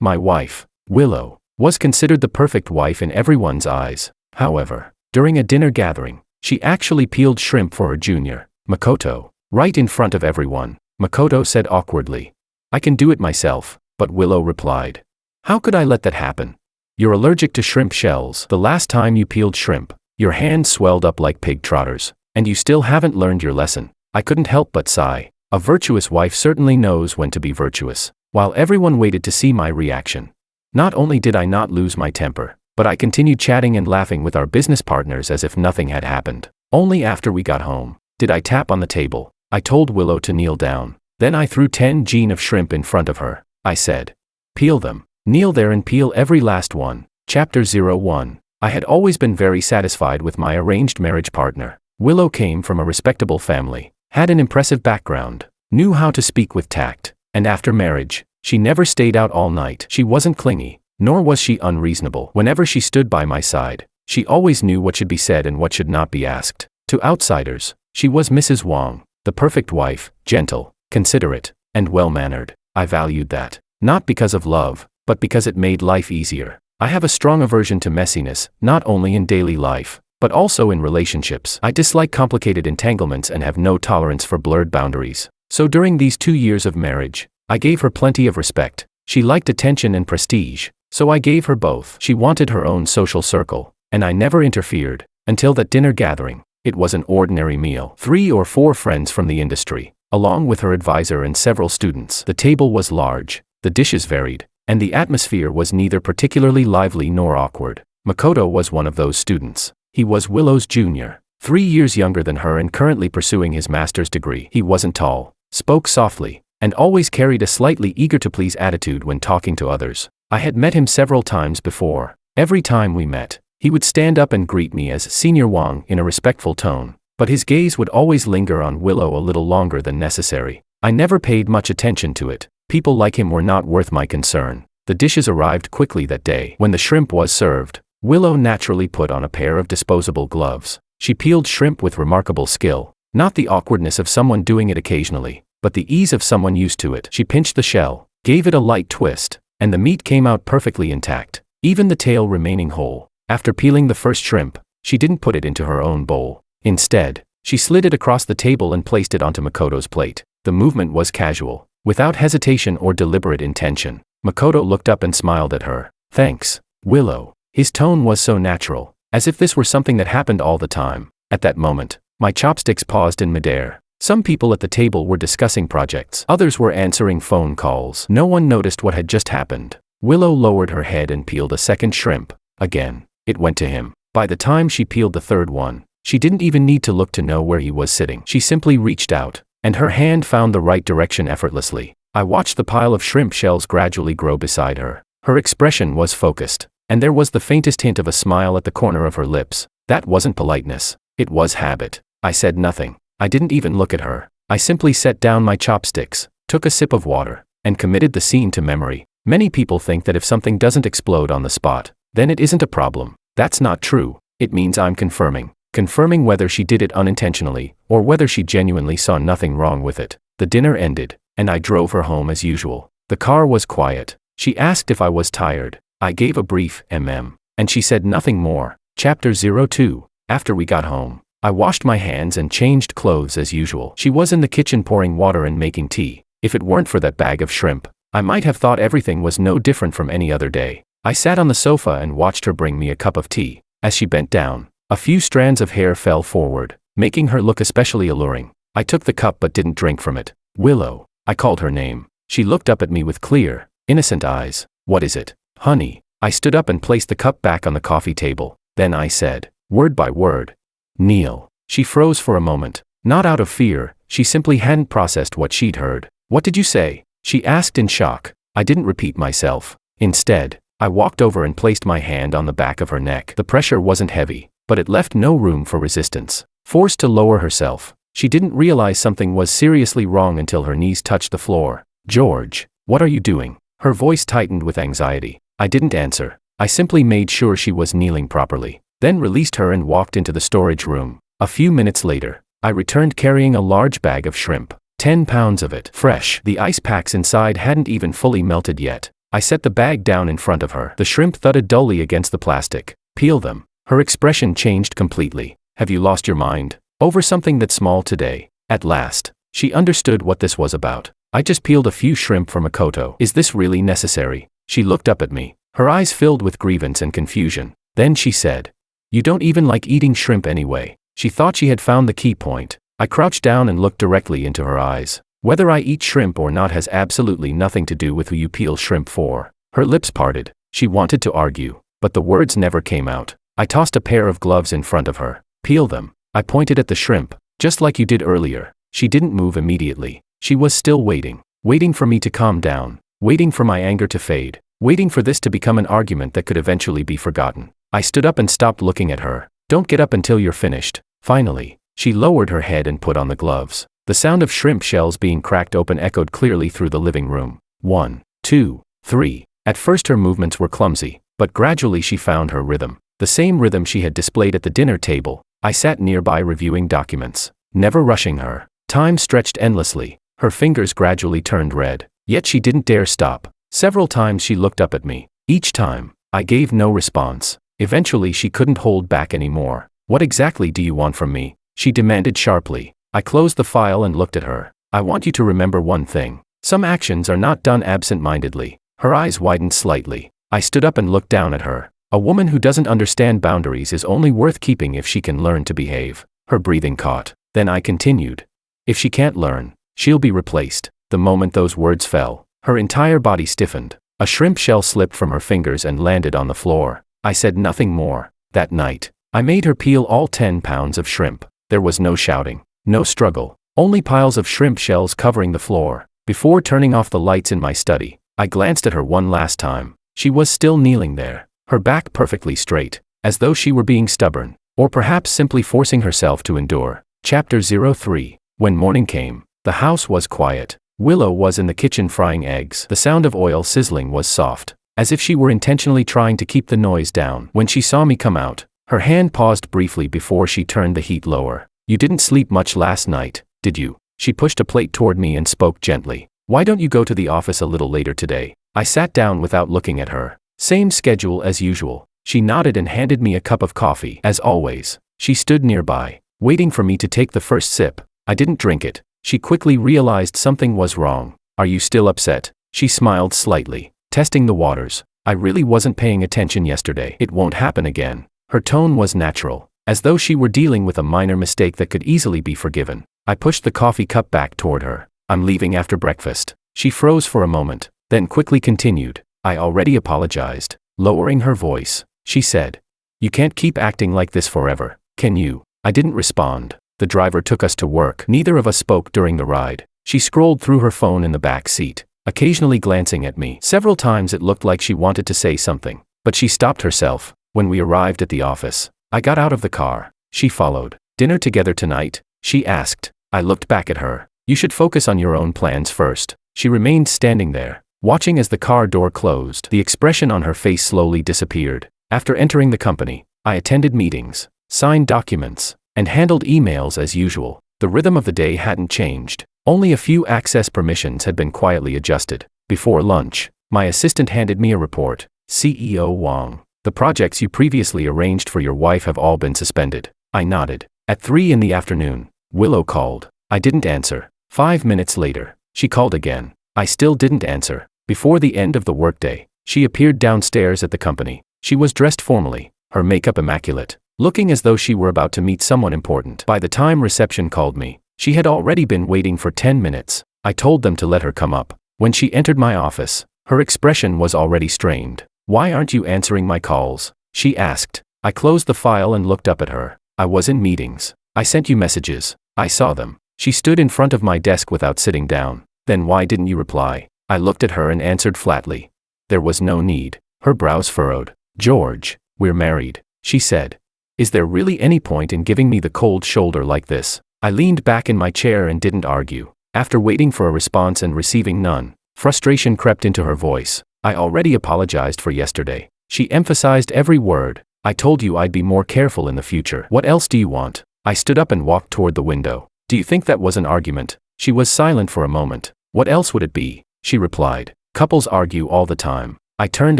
My wife, Willow, was considered the perfect wife in everyone's eyes. However, during a dinner gathering, she actually peeled shrimp for her junior, Makoto, right in front of everyone. Makoto said awkwardly, "I can do it myself," but Willow replied, "How could I let that happen? You're allergic to shrimp shells. The last time you peeled shrimp, your hand swelled up like pig trotters, and you still haven't learned your lesson." I couldn't help but sigh. A virtuous wife certainly knows when to be virtuous. While everyone waited to see my reaction, not only did I not lose my temper, but I continued chatting and laughing with our business partners as if nothing had happened. Only after we got home did I tap on the table. I told Willow to kneel down. Then I threw 10 jeans of shrimp in front of her. I said, "Peel them. Kneel there and peel every last one." Chapter 01. I had always been very satisfied with my arranged marriage partner. Willow came from a respectable family, had an impressive background, knew how to speak with tact, and after marriage, she never stayed out all night. She wasn't clingy, nor was she unreasonable. Whenever she stood by my side, she always knew what should be said and what should not be asked. To outsiders, she was Mrs. Wong, the perfect wife, gentle, considerate, and well-mannered. I valued that, not because of love, but because it made life easier. I have a strong aversion to messiness, not only in daily life, but also in relationships. I dislike complicated entanglements and have no tolerance for blurred boundaries. So during these 2 years of marriage, I gave her plenty of respect. She liked attention and prestige, so I gave her both. She wanted her own social circle, and I never interfered, until that dinner gathering. It was an ordinary meal. 3 or 4 friends from the industry, along with her advisor and several students. The table was large, the dishes varied, and the atmosphere was neither particularly lively nor awkward. Makoto was one of those students. He was Willow's junior, 3 years younger than her and currently pursuing his master's degree. He wasn't tall, spoke softly, and always carried a slightly eager-to-please attitude when talking to others. I had met him several times before. Every time we met, he would stand up and greet me as Senior Wong in a respectful tone, but his gaze would always linger on Willow a little longer than necessary. I never paid much attention to it. People like him were not worth my concern. The dishes arrived quickly that day. When the shrimp was served, Willow naturally put on a pair of disposable gloves. She peeled shrimp with remarkable skill, not the awkwardness of someone doing it occasionally, but the ease of someone used to it. She pinched the shell, gave it a light twist, and the meat came out perfectly intact, even the tail remaining whole. After peeling the first shrimp, she didn't put it into her own bowl. Instead, she slid it across the table and placed it onto Makoto's plate. The movement was casual, without hesitation or deliberate intention. Makoto looked up and smiled at her. "Thanks, Willow." His tone was so natural, as if this were something that happened all the time. At that moment, my chopsticks paused in midair. Some people at the table were discussing projects. Others were answering phone calls. No one noticed what had just happened. Willow lowered her head and peeled a second shrimp. Again, it went to him. By the time she peeled the third one, she didn't even need to look to know where he was sitting. She simply reached out, and her hand found the right direction effortlessly. I watched the pile of shrimp shells gradually grow beside her. Her expression was focused, and there was the faintest hint of a smile at the corner of her lips. That wasn't politeness. It was habit. I said nothing. I didn't even look at her. I simply set down my chopsticks, took a sip of water, and committed the scene to memory. Many people think that if something doesn't explode on the spot, then it isn't a problem. That's not true. It means I'm confirming whether she did it unintentionally, or whether she genuinely saw nothing wrong with it. The dinner ended, and I drove her home as usual. The car was quiet. She asked if I was tired. I gave a brief and she said nothing more. Chapter 02. After we got home, I washed my hands and changed clothes as usual. She was in the kitchen pouring water and making tea. If it weren't for that bag of shrimp, I might have thought everything was no different from any other day. I sat on the sofa and watched her bring me a cup of tea. As she bent down, a few strands of hair fell forward, making her look especially alluring. I took the cup but didn't drink from it. "Willow," I called her name. She looked up at me with clear, innocent eyes. "What is it, honey?" I stood up and placed the cup back on the coffee table. Then I said, word by word, "Kneel." She froze for a moment. Not out of fear, she simply hadn't processed what she'd heard. "What did you say?" she asked in shock. I didn't repeat myself. Instead, I walked over and placed my hand on the back of her neck. The pressure wasn't heavy, but it left no room for resistance. Forced to lower herself, she didn't realize something was seriously wrong until her knees touched the floor. "George, what are you doing?" Her voice tightened with anxiety. I didn't answer. I simply made sure she was kneeling properly, then released her and walked into the storage room. A few minutes later, I returned carrying a large bag of shrimp, 10 pounds of it, fresh. The ice packs inside hadn't even fully melted yet. I set the bag down in front of her. The shrimp thudded dully against the plastic. Peel them. Her expression changed completely. Have you lost your mind? Over something that small today? At last, she understood what this was about. I just peeled a few shrimp for Makoto. Is this really necessary? She looked up at me, her eyes filled with grievance and confusion. Then she said, "You don't even like eating shrimp anyway." She thought she had found the key point. I crouched down and looked directly into her eyes. Whether I eat shrimp or not has absolutely nothing to do with who you peel shrimp for. Her lips parted. She wanted to argue, but the words never came out. I tossed a pair of gloves in front of her. Peel them. I pointed at the shrimp, just like you did earlier. She didn't move immediately. She was still waiting. Waiting for me to calm down. Waiting for my anger to fade. Waiting for this to become an argument that could eventually be forgotten. I stood up and stopped looking at her. Don't get up until you're finished. Finally, she lowered her head and put on the gloves. The sound of shrimp shells being cracked open echoed clearly through the living room. 1, 2, 3. At first her movements were clumsy, but gradually she found her rhythm. The same rhythm she had displayed at the dinner table. I sat nearby reviewing documents, never rushing her. Time stretched endlessly. Her fingers gradually turned red, yet she didn't dare stop. Several times she looked up at me. Each time, I gave no response. Eventually she couldn't hold back anymore. "What exactly do you want from me?" she demanded sharply. I closed the file and looked at her. "I want you to remember one thing. Some actions are not done absent-mindedly." Her eyes widened slightly. I stood up and looked down at her. A woman who doesn't understand boundaries is only worth keeping if she can learn to behave. Her breathing caught. Then I continued. "If she can't learn, she'll be replaced." The moment those words fell, her entire body stiffened. A shrimp shell slipped from her fingers and landed on the floor. I said nothing more. That night, I made her peel all 10 pounds of shrimp. There was no shouting, no struggle, only piles of shrimp shells covering the floor. Before turning off the lights in my study, I glanced at her one last time. She was still kneeling there, her back perfectly straight, as though she were being stubborn, or perhaps simply forcing herself to endure. Chapter 03. When morning came, the house was quiet. Willow was in the kitchen frying eggs. The sound of oil sizzling was soft, as if she were intentionally trying to keep the noise down. When she saw me come out, her hand paused briefly before she turned the heat lower. "You didn't sleep much last night, did you?" She pushed a plate toward me and spoke gently. "Why don't you go to the office a little later today?" I sat down without looking at her. "Same schedule as usual." She nodded and handed me a cup of coffee. As always, she stood nearby, waiting for me to take the first sip. I didn't drink it. She quickly realized something was wrong. "Are you still upset?" She smiled slightly, testing the waters. "I really wasn't paying attention yesterday. It won't happen again." Her tone was natural, as though she were dealing with a minor mistake that could easily be forgiven. I pushed the coffee cup back toward her. "I'm leaving after breakfast." She froze for a moment, then quickly continued. "I already apologized." Lowering her voice, she said, "You can't keep acting like this forever, can you?" I didn't respond. The driver took us to work. Neither of us spoke during the ride. She scrolled through her phone in the back seat, occasionally glancing at me. Several times it looked like she wanted to say something, but she stopped herself. When we arrived at the office, I got out of the car. She followed. "Dinner together tonight?" she asked. I looked back at her. "You should focus on your own plans first." She remained standing there, watching as the car door closed. The expression on her face slowly disappeared. After entering the company, I attended meetings, signed documents, and handled emails as usual. The rhythm of the day hadn't changed. Only a few access permissions had been quietly adjusted. Before lunch, my assistant handed me a report. "CEO Wang, the projects you previously arranged for your wife have all been suspended." I nodded. At 3 in the afternoon, Willow called. I didn't answer. 5 minutes later, she called again. I still didn't answer. Before the end of the workday, she appeared downstairs at the company. She was dressed formally, her makeup immaculate, looking as though she were about to meet someone important. By the time reception called me, she had already been waiting for 10 minutes. I told them to let her come up. When she entered my office, her expression was already strained. "Why aren't you answering my calls?" she asked. I closed the file and looked up at her. "I was in meetings. I sent you messages. I saw them." She stood in front of my desk without sitting down. "Then why didn't you reply?" I looked at her and answered flatly. "There was no need." Her brows furrowed. "George, we're married," she said. "Is there really any point in giving me the cold shoulder like this?" I leaned back in my chair and didn't argue. After waiting for a response and receiving none, frustration crept into her voice. "I already apologized for yesterday." She emphasized every word. "I told you I'd be more careful in the future. What else do you want?" I stood up and walked toward the window. "Do you think that was an argument?" She was silent for a moment. "What else would it be?" she replied. Couples argue all the time. I turned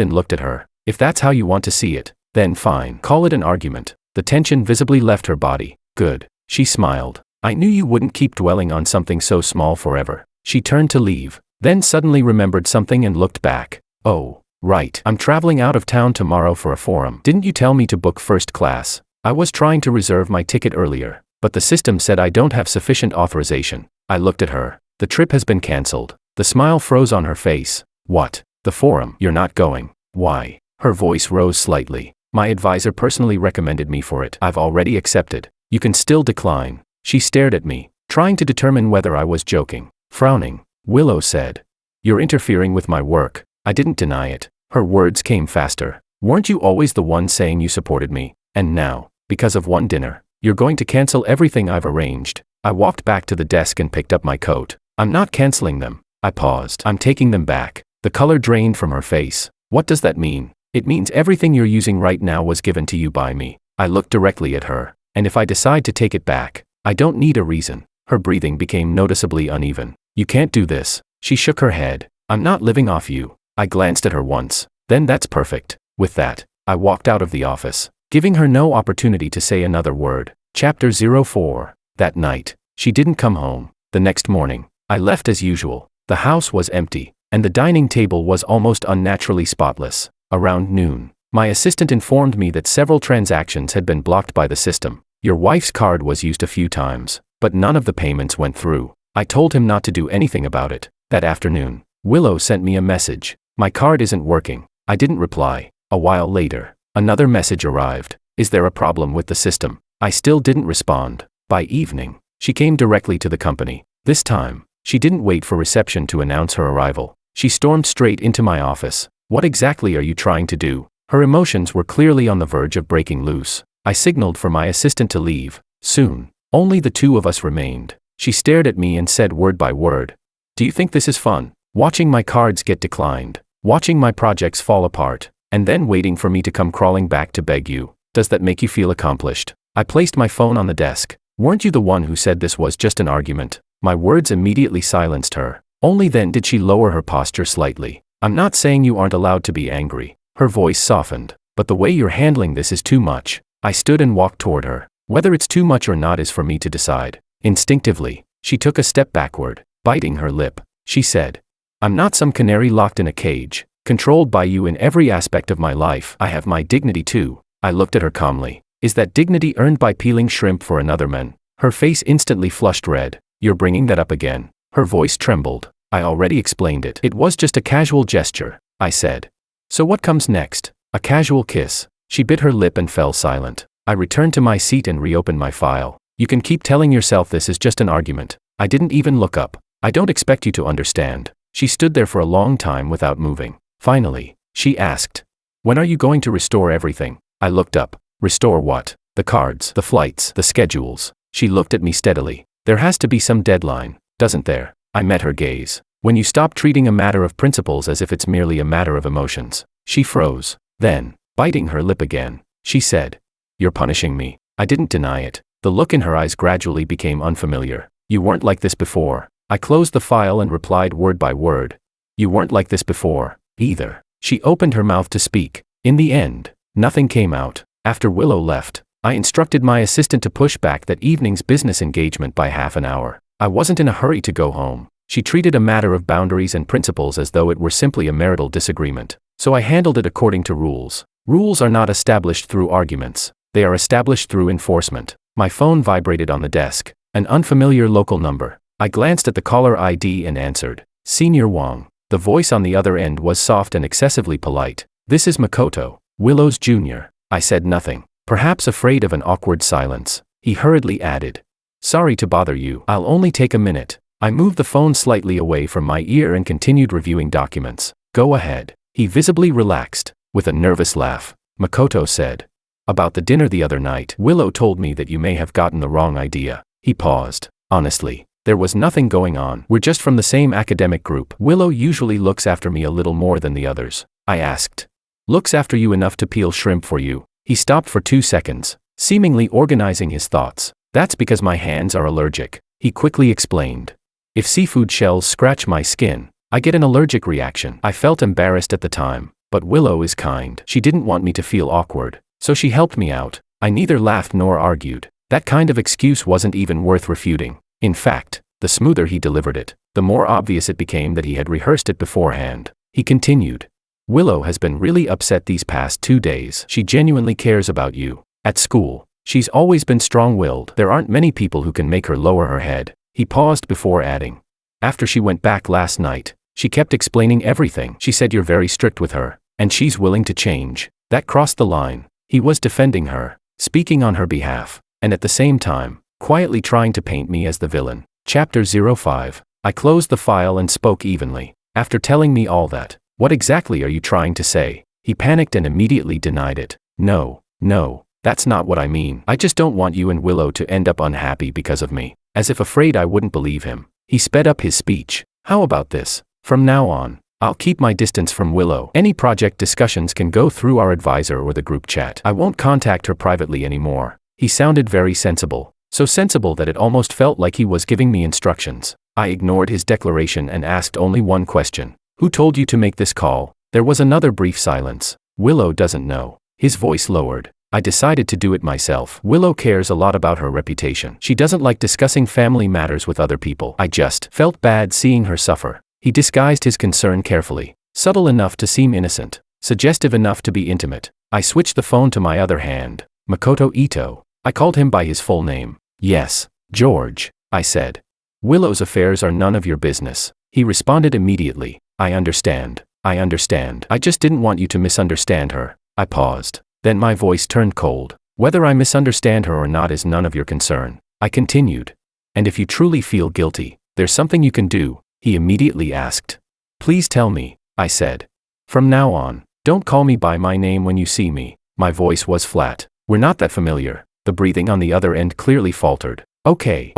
and looked at her. If that's how you want to see it, then fine. Call it an argument. The tension visibly left her body. Good. She smiled. I knew you wouldn't keep dwelling on something so small forever. She turned to leave, then suddenly remembered something and looked back. Oh, right. I'm traveling out of town tomorrow for a forum. Didn't you tell me to book first class? I was trying to reserve my ticket earlier, but the system said I don't have sufficient authorization. I looked at her. The trip has been cancelled. The smile froze on her face. What? The forum? You're not going. Why? Her voice rose slightly. My advisor personally recommended me for it. I've already accepted. You can still decline. She stared at me, trying to determine whether I was joking. Frowning, Willow said, "You're interfering with my work." I didn't deny it. Her words came faster. "Weren't you always the one saying you supported me? And now, because of one dinner, you're going to cancel everything I've arranged?" I walked back to the desk and picked up my coat. "I'm not canceling them." I paused. "I'm taking them back." The color drained from her face. "What does that mean?" "It means everything you're using right now was given to you by me." I looked directly at her. "And if I decide to take it back, I don't need a reason." Her breathing became noticeably uneven. "You can't do this." She shook her head. "I'm not living off you." I glanced at her once. "Then that's perfect." With that, I walked out of the office, giving her no opportunity to say another word. Chapter 04. That night, she didn't come home. The next morning, I left as usual. The house was empty, and the dining table was almost unnaturally spotless. Around noon, my assistant informed me that several transactions had been blocked by the system. "Your wife's card was used a few times, but none of the payments went through." I told him not to do anything about it. That afternoon, Willow sent me a message. "My card isn't working." I didn't reply. A while later, another message arrived. "Is there a problem with the system?" I still didn't respond. By evening, she came directly to the company. This time, she didn't wait for reception to announce her arrival. She stormed straight into my office. "What exactly are you trying to do?" Her emotions were clearly on the verge of breaking loose. I signaled for my assistant to leave. Soon, only the two of us remained. She stared at me and said word by word, "Do you think this is fun? Watching my cards get declined, watching my projects fall apart, and then waiting for me to come crawling back to beg you. Does that make you feel accomplished?" I placed my phone on the desk. "Weren't you the one who said this was just an argument?" My words immediately silenced her. Only then did she lower her posture slightly. "I'm not saying you aren't allowed to be angry." Her voice softened. "But the way you're handling this is too much." I stood and walked toward her. Whether it's too much or not is for me to decide. Instinctively, she took a step backward. Biting her lip, she said, "I'm not some canary locked in a cage, controlled by you in every aspect of my life. I have my dignity too." I looked at her calmly. "Is that dignity earned by peeling shrimp for another man?" Her face instantly flushed red. "You're bringing that up again." Her voice trembled. "I already explained it. It was just a casual gesture," I said. "So what comes next?" "A casual kiss." She bit her lip and fell silent. I returned to my seat and reopened my file. "You can keep telling yourself this is just an argument." I didn't even look up. "I don't expect you to understand." She stood there for a long time without moving. Finally, she asked, "When are you going to restore everything?" I looked up. "Restore what?" "The cards, the flights, the schedules." She looked at me steadily. "There has to be some deadline, doesn't there?" I met her gaze. "When you stop treating a matter of principles as if it's merely a matter of emotions." She froze. Then, biting her lip again, she said, "You're punishing me." I didn't deny it. The look in her eyes gradually became unfamiliar. "You weren't like this before." I closed the file and replied word by word. "You weren't like this before, either." She opened her mouth to speak. In the end, nothing came out. After Willow left, I instructed my assistant to push back that evening's business engagement by half an hour. I wasn't in a hurry to go home. She treated a matter of boundaries and principles as though it were simply a marital disagreement. So I handled it according to rules. Rules are not established through arguments. They are established through enforcement. My phone vibrated on the desk. An unfamiliar local number. I glanced at the caller ID and answered. Senior Wang. The voice on the other end was soft and excessively polite. "This is Makoto, Willow's junior." I said nothing, perhaps afraid of an awkward silence. He hurriedly added, "Sorry to bother you. I'll only take a minute." I moved the phone slightly away from my ear and continued reviewing documents. "Go ahead." He visibly relaxed. With a nervous laugh, Makoto said, "About the dinner the other night, Willow told me that you may have gotten the wrong idea." He paused. "Honestly, there was nothing going on. We're just from the same academic group. Willow usually looks after me a little more than the others." I asked. "Looks after you enough to peel shrimp for you?" He stopped for 2 seconds, seemingly organizing his thoughts. "That's because my hands are allergic," he quickly explained. "If seafood shells scratch my skin, I get an allergic reaction. I felt embarrassed at the time, but Willow is kind. She didn't want me to feel awkward, so she helped me out. I neither laughed nor argued. That kind of excuse wasn't even worth refuting. In fact, the smoother he delivered it, the more obvious it became that he had rehearsed it beforehand. He continued. Willow has been really upset these past 2 days. She genuinely cares about you. At school, she's always been strong-willed. There aren't many people who can make her lower her head. He paused before adding. After she went back last night, she kept explaining everything. She said you're very strict with her, and she's willing to change. That crossed the line. He was defending her, speaking on her behalf, and at the same time, quietly trying to paint me as the villain. Chapter 05. I closed the file and spoke evenly. After telling me all that, what exactly are you trying to say? He panicked and immediately denied it. No, that's not what I mean. I just don't want you and Willow to end up unhappy because of me. As if afraid I wouldn't believe him, he sped up his speech. How about this? From now on, I'll keep my distance from Willow. Any project discussions can go through our advisor or the group chat. I won't contact her privately anymore. He sounded very sensible. So sensible that it almost felt like he was giving me instructions. I ignored his declaration and asked only one question. Who told you to make this call? There was another brief silence. Willow doesn't know. His voice lowered. I decided to do it myself. Willow cares a lot about her reputation. She doesn't like discussing family matters with other people. I just felt bad seeing her suffer. He disguised his concern carefully, subtle enough to seem innocent, suggestive enough to be intimate. I switched the phone to my other hand. Makoto Ito. I called him by his full name. Yes, George, I said. Willow's affairs are none of your business. He responded immediately. I understand. I just didn't want you to misunderstand her. I paused. Then my voice turned cold. Whether I misunderstand her or not is none of your concern. I continued. And if you truly feel guilty, there's something you can do, he immediately asked. Please tell me, I said. From now on, don't call me by my name when you see me. My voice was flat. We're not that familiar. The breathing on the other end clearly faltered. Okay.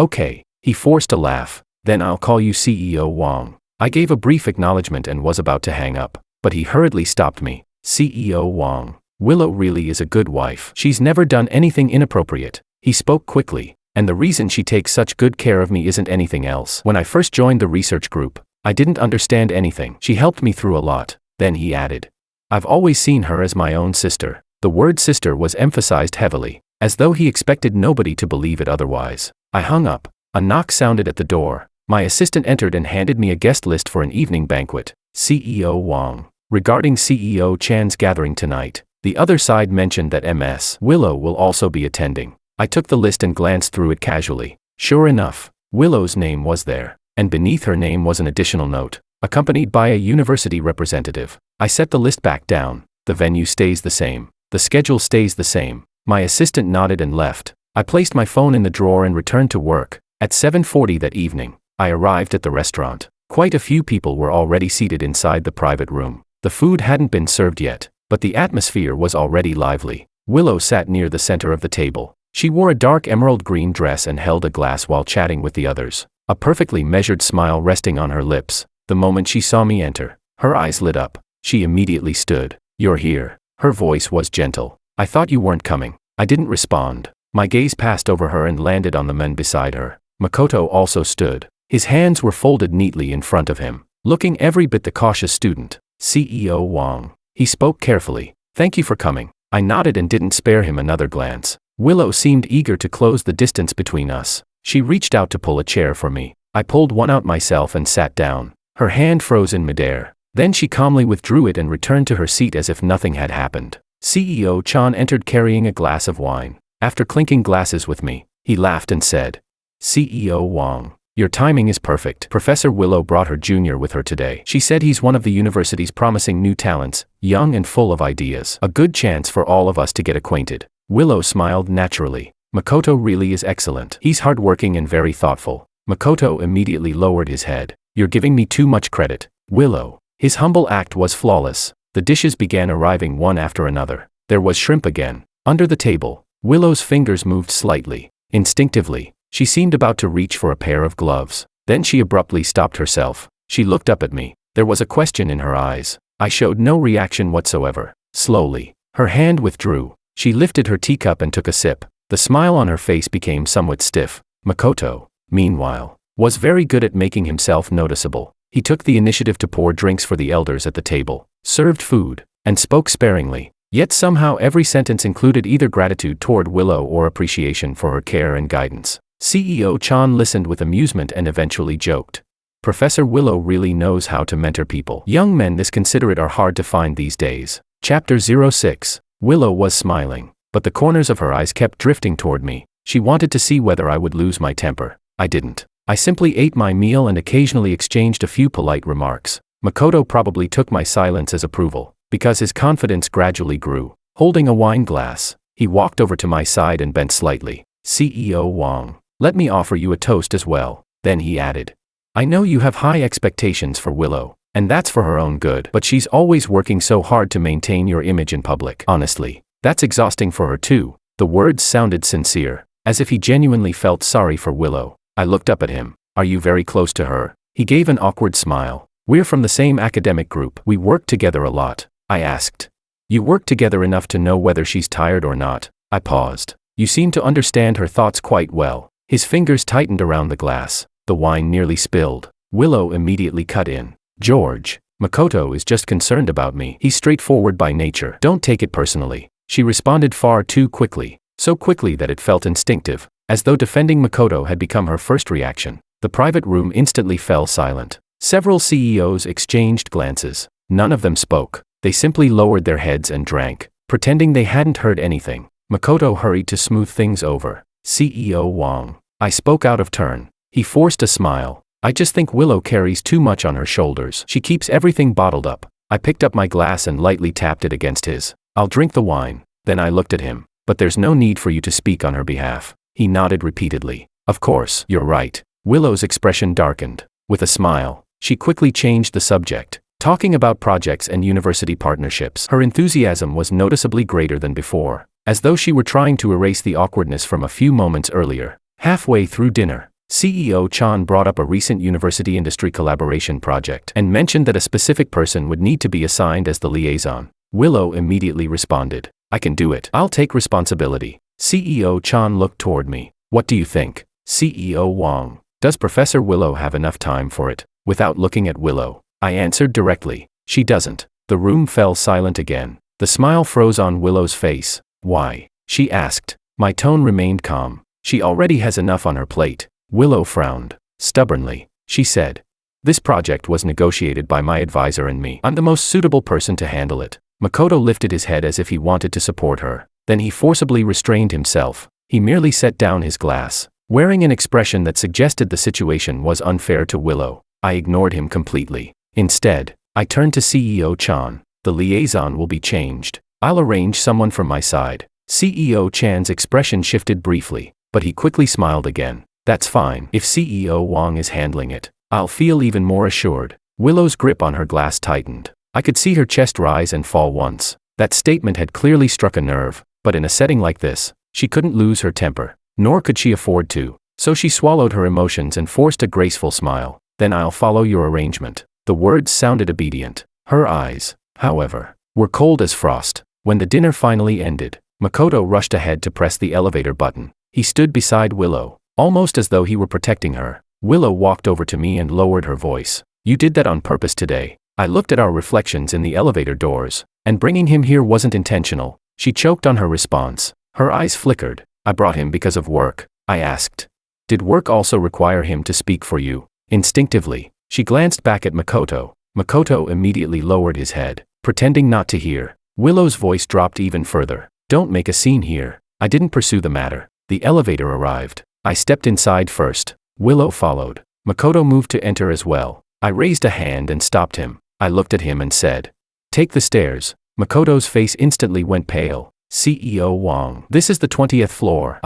He forced a laugh. Then I'll call you CEO Wong. I gave a brief acknowledgement and was about to hang up, but he hurriedly stopped me. CEO Wong. Willow really is a good wife. She's never done anything inappropriate. He spoke quickly, and the reason she takes such good care of me isn't anything else. When I first joined the research group, I didn't understand anything. She helped me through a lot. Then he added. I've always seen her as my own sister. The word sister was emphasized heavily, as though he expected nobody to believe it otherwise. I hung up. A knock sounded at the door. My assistant entered and handed me a guest list for an evening banquet. CEO Wong. Regarding CEO Chan's gathering tonight, the other side mentioned that Ms. Willow will also be attending. I took the list and glanced through it casually. Sure enough, Willow's name was there, and beneath her name was an additional note, accompanied by a university representative. I set the list back down. The venue stays the same. The schedule stays the same. My assistant nodded and left. I placed my phone in the drawer and returned to work. At 7:40 that evening, I arrived at the restaurant. Quite a few people were already seated inside the private room. The food hadn't been served yet, but the atmosphere was already lively. Willow sat near the center of the table. She wore a dark emerald green dress and held a glass while chatting with the others, a perfectly measured smile resting on her lips. The moment she saw me enter, her eyes lit up. She immediately stood. You're here. Her voice was gentle. I thought you weren't coming. I didn't respond. My gaze passed over her and landed on the men beside her. Makoto also stood. His hands were folded neatly in front of him, looking every bit the cautious student. CEO Wong. He spoke carefully. Thank you for coming. I nodded and didn't spare him another glance. Willow seemed eager to close the distance between us. She reached out to pull a chair for me. I pulled one out myself and sat down. Her hand froze in midair. Then she calmly withdrew it and returned to her seat as if nothing had happened. CEO Chan entered carrying a glass of wine. After clinking glasses with me, he laughed and said, CEO Wong. Your timing is perfect. Professor Willow brought her junior with her today. She said he's one of the university's promising new talents, young and full of ideas. A good chance for all of us to get acquainted. Willow smiled naturally. Makoto really is excellent. He's hardworking and very thoughtful. Makoto immediately lowered his head. You're giving me too much credit, Willow. His humble act was flawless. The dishes began arriving one after another. There was shrimp again. Under the table, Willow's fingers moved slightly. Instinctively, she seemed about to reach for a pair of gloves. Then she abruptly stopped herself. She looked up at me. There was a question in her eyes. I showed no reaction whatsoever. Slowly, her hand withdrew. She lifted her teacup and took a sip. The smile on her face became somewhat stiff. Makoto, meanwhile, was very good at making himself noticeable. He took the initiative to pour drinks for the elders at the table, served food, and spoke sparingly. Yet somehow every sentence included either gratitude toward Willow or appreciation for her care and guidance. CEO Chan listened with amusement and eventually joked. Professor Willow really knows how to mentor people. Young men this considerate are hard to find these days. Chapter 06. Willow was smiling, but the corners of her eyes kept drifting toward me. She wanted to see whether I would lose my temper. I didn't. I simply ate my meal and occasionally exchanged a few polite remarks. Makoto probably took my silence as approval, because his confidence gradually grew. Holding a wine glass, he walked over to my side and bent slightly. CEO Wang, let me offer you a toast as well. Then he added, I know you have high expectations for Willow, and that's for her own good, but she's always working so hard to maintain your image in public. Honestly, that's exhausting for her too. The words sounded sincere, as if he genuinely felt sorry for Willow. I looked up at him. Are you very close to her? He gave an awkward smile. We're from the same academic group. We work together a lot. I asked. You work together enough to know whether she's tired or not. I paused. You seem to understand her thoughts quite well. His fingers tightened around the glass. The wine nearly spilled. Willow immediately cut in. George, Makoto is just concerned about me. He's straightforward by nature. Don't take it personally. She responded far too quickly, so quickly that it felt instinctive, as though defending Makoto had become her first reaction. The private room instantly fell silent. Several CEOs exchanged glances. None of them spoke. They simply lowered their heads and drank, pretending they hadn't heard anything. Makoto hurried to smooth things over. CEO Wang. I spoke out of turn. He forced a smile. I just think Willow carries too much on her shoulders. She keeps everything bottled up. I picked up my glass and lightly tapped it against his. I'll drink the wine. Then I looked at him. But there's no need for you to speak on her behalf. He nodded repeatedly. Of course, you're right. Willow's expression darkened. With a smile, she quickly changed the subject, talking about projects and university partnerships. Her enthusiasm was noticeably greater than before, as though she were trying to erase the awkwardness from a few moments earlier. Halfway through dinner, CEO Chan brought up a recent university-industry collaboration project and mentioned that a specific person would need to be assigned as the liaison. Willow immediately responded, I can do it. I'll take responsibility. CEO Chan looked toward me. What do you think? CEO Wang, does Professor Willow have enough time for it? Without looking at Willow, I answered directly, she doesn't. The room fell silent again. The smile froze on Willow's face. Why? She asked. My tone remained calm. She already has enough on her plate. Willow frowned. Stubbornly, she said. This project was negotiated by my advisor and me. I'm the most suitable person to handle it. Makoto lifted his head as if he wanted to support her. Then he forcibly restrained himself. He merely set down his glass, wearing an expression that suggested the situation was unfair to Willow. I ignored him completely. Instead, I turned to CEO Chan. The liaison will be changed. I'll arrange someone from my side. CEO Chan's expression shifted briefly, but he quickly smiled again. That's fine. If CEO Wang is handling it, I'll feel even more assured. Willow's grip on her glass tightened. I could see her chest rise and fall once. That statement had clearly struck a nerve, but in a setting like this, she couldn't lose her temper, nor could she afford to. So she swallowed her emotions and forced a graceful smile. Then I'll follow your arrangement. The words sounded obedient. Her eyes, however, were cold as frost. When the dinner finally ended, Makoto rushed ahead to press the elevator button. He stood beside Willow, almost as though he were protecting her. Willow walked over to me and lowered her voice. You did that on purpose today. I looked at our reflections in the elevator doors, and bringing him here wasn't intentional. She choked on her response. Her eyes flickered. I brought him because of work. I asked. Did work also require him to speak for you? Instinctively, she glanced back at Makoto. Makoto immediately lowered his head, pretending not to hear. Willow's voice dropped even further. Don't make a scene here. I didn't pursue the matter. The elevator arrived. I stepped inside first. Willow followed. Makoto moved to enter as well. I raised a hand and stopped him. I looked at him and said, take the stairs. Makoto's face instantly went pale. CEO Wang, this is the 20th floor.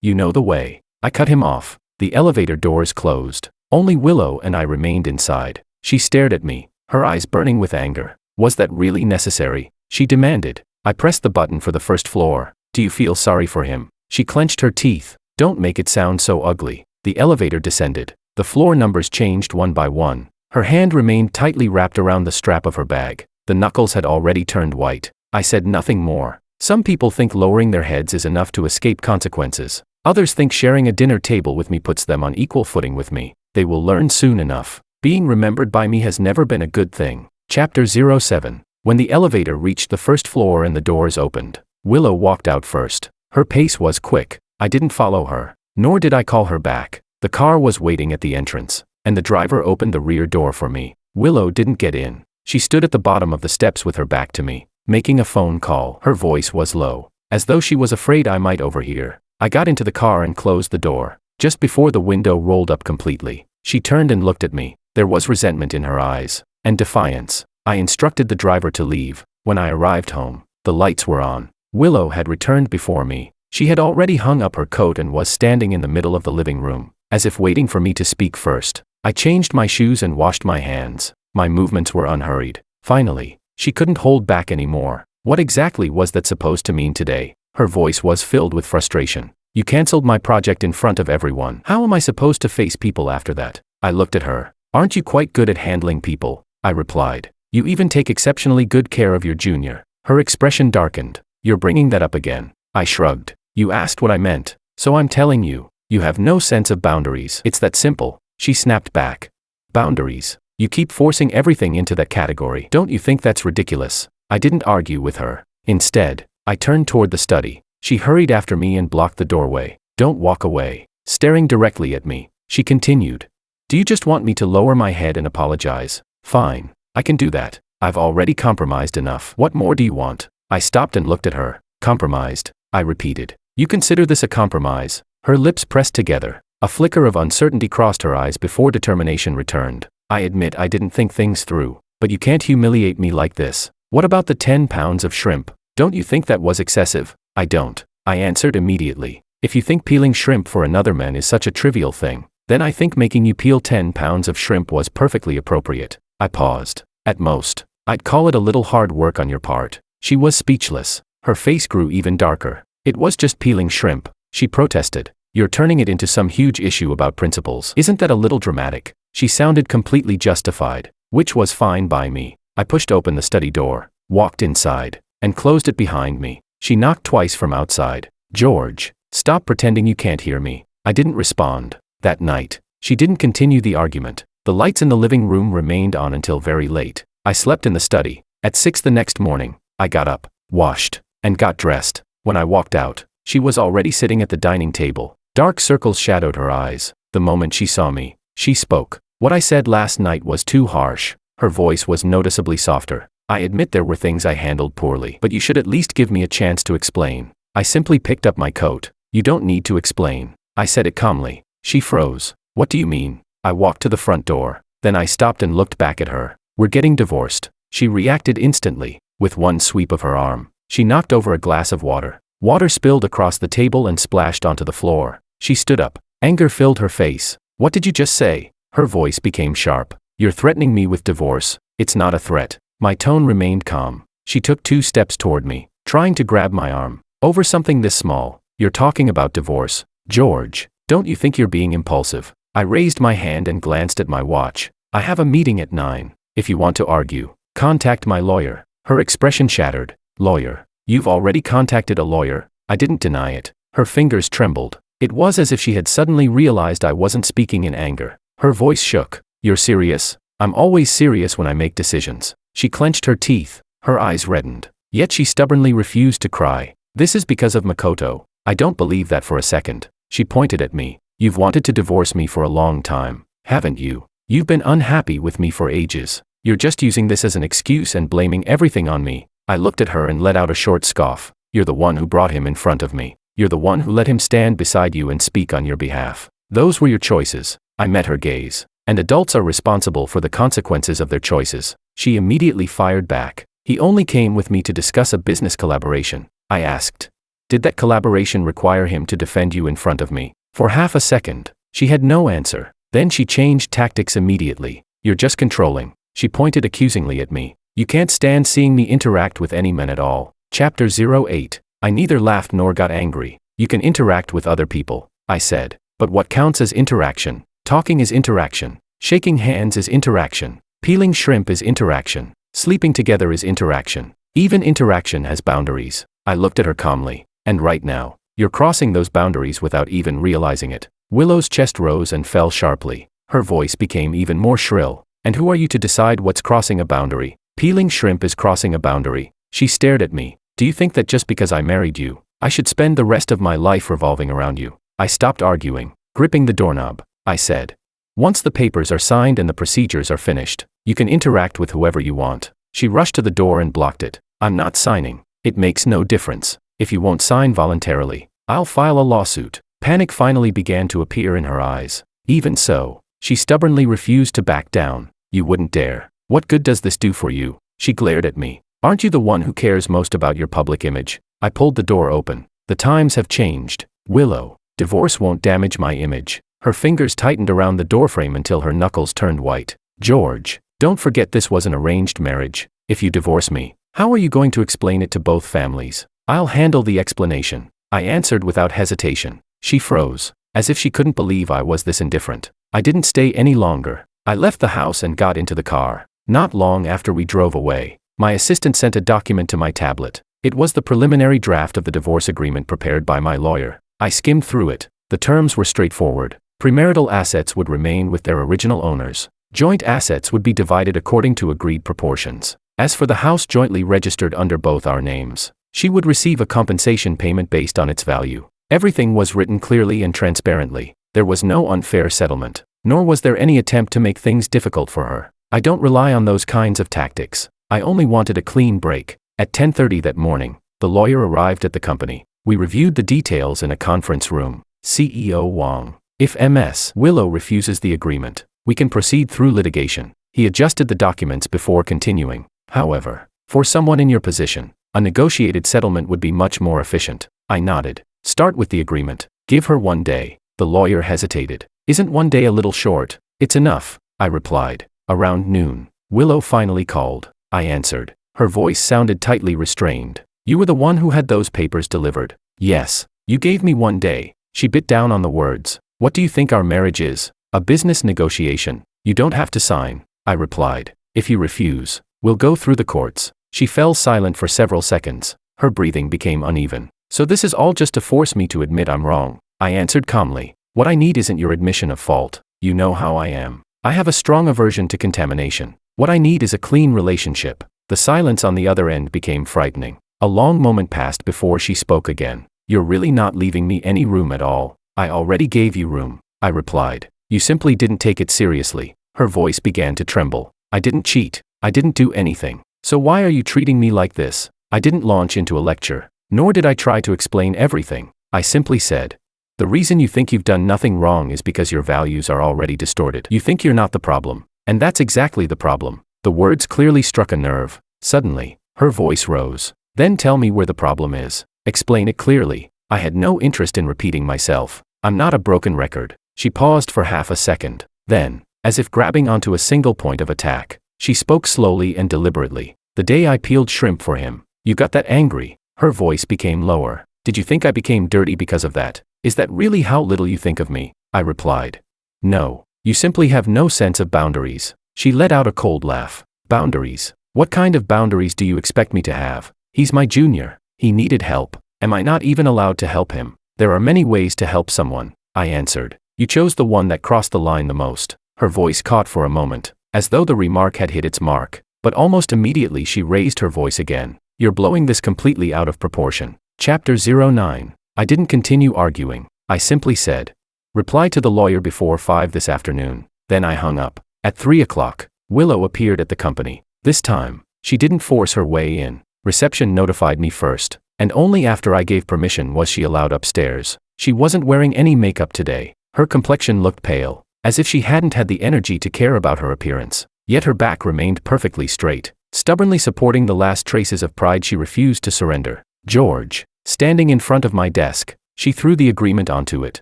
You know the way. I cut him off. The elevator doors closed. Only Willow and I remained inside. She stared at me, her eyes burning with anger. Was that really necessary? She demanded. I pressed the button for the first floor. Do you feel sorry for him? She clenched her teeth. Don't make it sound so ugly. The elevator descended. The floor numbers changed one by one. Her hand remained tightly wrapped around the strap of her bag. The knuckles had already turned white. I said nothing more. Some people think lowering their heads is enough to escape consequences. Others think sharing a dinner table with me puts them on equal footing with me. They will learn soon enough. Being remembered by me has never been a good thing. Chapter 07. When the elevator reached the first floor and the doors opened, Willow walked out first. Her pace was quick. I didn't follow her, nor did I call her back. The car was waiting at the entrance, and the driver opened the rear door for me. Willow didn't get in. She stood at the bottom of the steps with her back to me, making a phone call. Her voice was low, as though she was afraid I might overhear. I got into the car and closed the door. Just before the window rolled up completely, she turned and looked at me. There was resentment in her eyes, and defiance. I instructed the driver to leave. When I arrived home, the lights were on. Willow had returned before me. She had already hung up her coat and was standing in the middle of the living room, as if waiting for me to speak first. I changed my shoes and washed my hands. My movements were unhurried. Finally, she couldn't hold back anymore. What exactly was that supposed to mean today? Her voice was filled with frustration. You canceled my project in front of everyone. How am I supposed to face people after that? I looked at her. Aren't you quite good at handling people? I replied. You even take exceptionally good care of your junior. Her expression darkened. You're bringing that up again. I shrugged. You asked what I meant, so I'm telling you. You have no sense of boundaries. It's that simple. She snapped back. Boundaries? You keep forcing everything into that category. Don't you think that's ridiculous? I didn't argue with her. Instead, I turned toward the study. She hurried after me and blocked the doorway. Don't walk away. Staring directly at me, she continued. Do you just want me to lower my head and apologize? Fine. I can do that. I've already compromised enough. What more do you want? I stopped and looked at her. Compromised, I repeated. You consider this a compromise? Her lips pressed together. A flicker of uncertainty crossed her eyes before determination returned. I admit I didn't think things through, but you can't humiliate me like this. What about the 10 pounds of shrimp? Don't you think that was excessive? I don't. I answered immediately. If you think peeling shrimp for another man is such a trivial thing, then I think making you peel 10 pounds of shrimp was perfectly appropriate. I paused. At most, I'd call it a little hard work on your part. She was speechless. Her face grew even darker. It was just peeling shrimp, she protested. You're turning it into some huge issue about principles. Isn't that a little dramatic? She sounded completely justified, which was fine by me. I pushed open the study door, walked inside, and closed it behind me. She knocked twice from outside. George, stop pretending you can't hear me. I didn't respond. That night, she didn't continue the argument. The lights in the living room remained on until very late. I slept in the study. At 6 the next morning, I got up, washed, and got dressed. When I walked out, she was already sitting at the dining table. Dark circles shadowed her eyes. The moment she saw me, she spoke. What I said last night was too harsh. Her voice was noticeably softer. I admit there were things I handled poorly, but you should at least give me a chance to explain. I simply picked up my coat. You don't need to explain. I said it calmly. She froze. What do you mean? I walked to the front door. Then I stopped and looked back at her. We're getting divorced. She reacted instantly. With one sweep of her arm, she knocked over a glass of water. Water spilled across the table and splashed onto the floor. She stood up. Anger filled her face. What did you just say? Her voice became sharp. You're threatening me with divorce. It's not a threat. My tone remained calm. She took 2 steps toward me, trying to grab my arm. Over something this small. You're talking about divorce. George, don't you think you're being impulsive? I raised my hand and glanced at my watch. I have a meeting at 9. If you want to argue, contact my lawyer. Her expression shattered. Lawyer? You've already contacted a lawyer? I didn't deny it. Her fingers trembled. It was as if she had suddenly realized I wasn't speaking in anger. Her voice shook. You're serious? I'm always serious when I make decisions. She clenched her teeth. Her eyes reddened. Yet she stubbornly refused to cry. This is because of Makoto. I don't believe that for a second. She pointed at me. You've wanted to divorce me for a long time, haven't you? You've been unhappy with me for ages. You're just using this as an excuse and blaming everything on me. I looked at her and let out a short scoff. You're the one who brought him in front of me. You're the one who let him stand beside you and speak on your behalf. Those were your choices. I met her gaze. And adults are responsible for the consequences of their choices. She immediately fired back. He only came with me to discuss a business collaboration. I asked. Did that collaboration require him to defend you in front of me? For half a second, she had no answer. Then she changed tactics immediately. You're just controlling. She pointed accusingly at me. You can't stand seeing me interact with any men at all. Chapter 08. I neither laughed nor got angry. You can interact with other people, I said. But what counts as interaction? Talking is interaction. Shaking hands is interaction. Peeling shrimp is interaction. Sleeping together is interaction. Even interaction has boundaries. I looked at her calmly. And right now, you're crossing those boundaries without even realizing it. Willow's chest rose and fell sharply. Her voice became even more shrill. And who are you to decide what's crossing a boundary? Peeling shrimp is crossing a boundary. She stared at me. Do you think that just because I married you, I should spend the rest of my life revolving around you? I stopped arguing, gripping the doorknob. I said, once the papers are signed and the procedures are finished, you can interact with whoever you want. She rushed to the door and blocked it. I'm not signing. It makes no difference. If you won't sign voluntarily, I'll file a lawsuit. Panic finally began to appear in her eyes. Even so, she stubbornly refused to back down. You wouldn't dare. What good does this do for you? She glared at me. Aren't you the one who cares most about your public image? I pulled the door open. The times have changed. Willow, divorce won't damage my image. Her fingers tightened around the doorframe until her knuckles turned white. George, don't forget this was an arranged marriage. If you divorce me, how are you going to explain it to both families? I'll handle the explanation. I answered without hesitation. She froze, as if she couldn't believe I was this indifferent. I didn't stay any longer. I left the house and got into the car. Not long after we drove away, my assistant sent a document to my tablet. It was the preliminary draft of the divorce agreement prepared by my lawyer. I skimmed through it. The terms were straightforward. Premarital assets would remain with their original owners. Joint assets would be divided according to agreed proportions. As for the house jointly registered under both our names, she would receive a compensation payment based on its value. Everything was written clearly and transparently. There was no unfair settlement, nor was there any attempt to make things difficult for her. I don't rely on those kinds of tactics. I only wanted a clean break. At 10:30 that morning, the lawyer arrived at the company. We reviewed the details in a conference room. CEO Wang. If Ms. Willow refuses the agreement, we can proceed through litigation. He adjusted the documents before continuing. However, for someone in your position, a negotiated settlement would be much more efficient. I nodded. Start with the agreement. Give her 1 day. The lawyer hesitated. Isn't 1 day a little short? It's enough, I replied. Around noon, Willow finally called. I answered. Her voice sounded tightly restrained. You were the one who had those papers delivered. Yes. You gave me 1 day. She bit down on the words. What do you think our marriage is? A business negotiation. You don't have to sign, I replied. If you refuse, we'll go through the courts. She fell silent for several seconds. Her breathing became uneven. So this is all just to force me to admit I'm wrong, I answered calmly. What I need isn't your admission of fault. You know how I am. I have a strong aversion to contamination. What I need is a clean relationship. The silence on the other end became frightening. A long moment passed before she spoke again. You're really not leaving me any room at all. I already gave you room, I replied. You simply didn't take it seriously. Her voice began to tremble. I didn't cheat. I didn't do anything. So why are you treating me like this? I didn't launch into a lecture, nor did I try to explain everything. I simply said, the reason you think you've done nothing wrong is because your values are already distorted. You think you're not the problem, and that's exactly the problem. The words clearly struck a nerve. Suddenly, her voice rose. Then tell me where the problem is. Explain it clearly. I had no interest in repeating myself. I'm not a broken record. She paused for half a second. Then, as if grabbing onto a single point of attack, she spoke slowly and deliberately. The day I peeled shrimp for him, you got that angry. Her voice became lower. Did you think I became dirty because of that? Is that really how little you think of me? I replied. No. You simply have no sense of boundaries. She let out a cold laugh. Boundaries? What kind of boundaries do you expect me to have? He's my junior. He needed help. Am I not even allowed to help him? There are many ways to help someone, I answered. You chose the one that crossed the line the most. Her voice caught for a moment, as though the remark had hit its mark. But almost immediately she raised her voice again. You're blowing this completely out of proportion. Chapter 09. I didn't continue arguing. I simply said, reply to the lawyer before 5 this afternoon. Then I hung up. At 3 o'clock, Willow appeared at the company. This time, she didn't force her way in. Reception notified me first, and only after I gave permission was she allowed upstairs. She wasn't wearing any makeup today. Her complexion looked pale, as if she hadn't had the energy to care about her appearance. Yet her back remained perfectly straight, stubbornly supporting the last traces of pride she refused to surrender. George, standing in front of my desk, she threw the agreement onto it.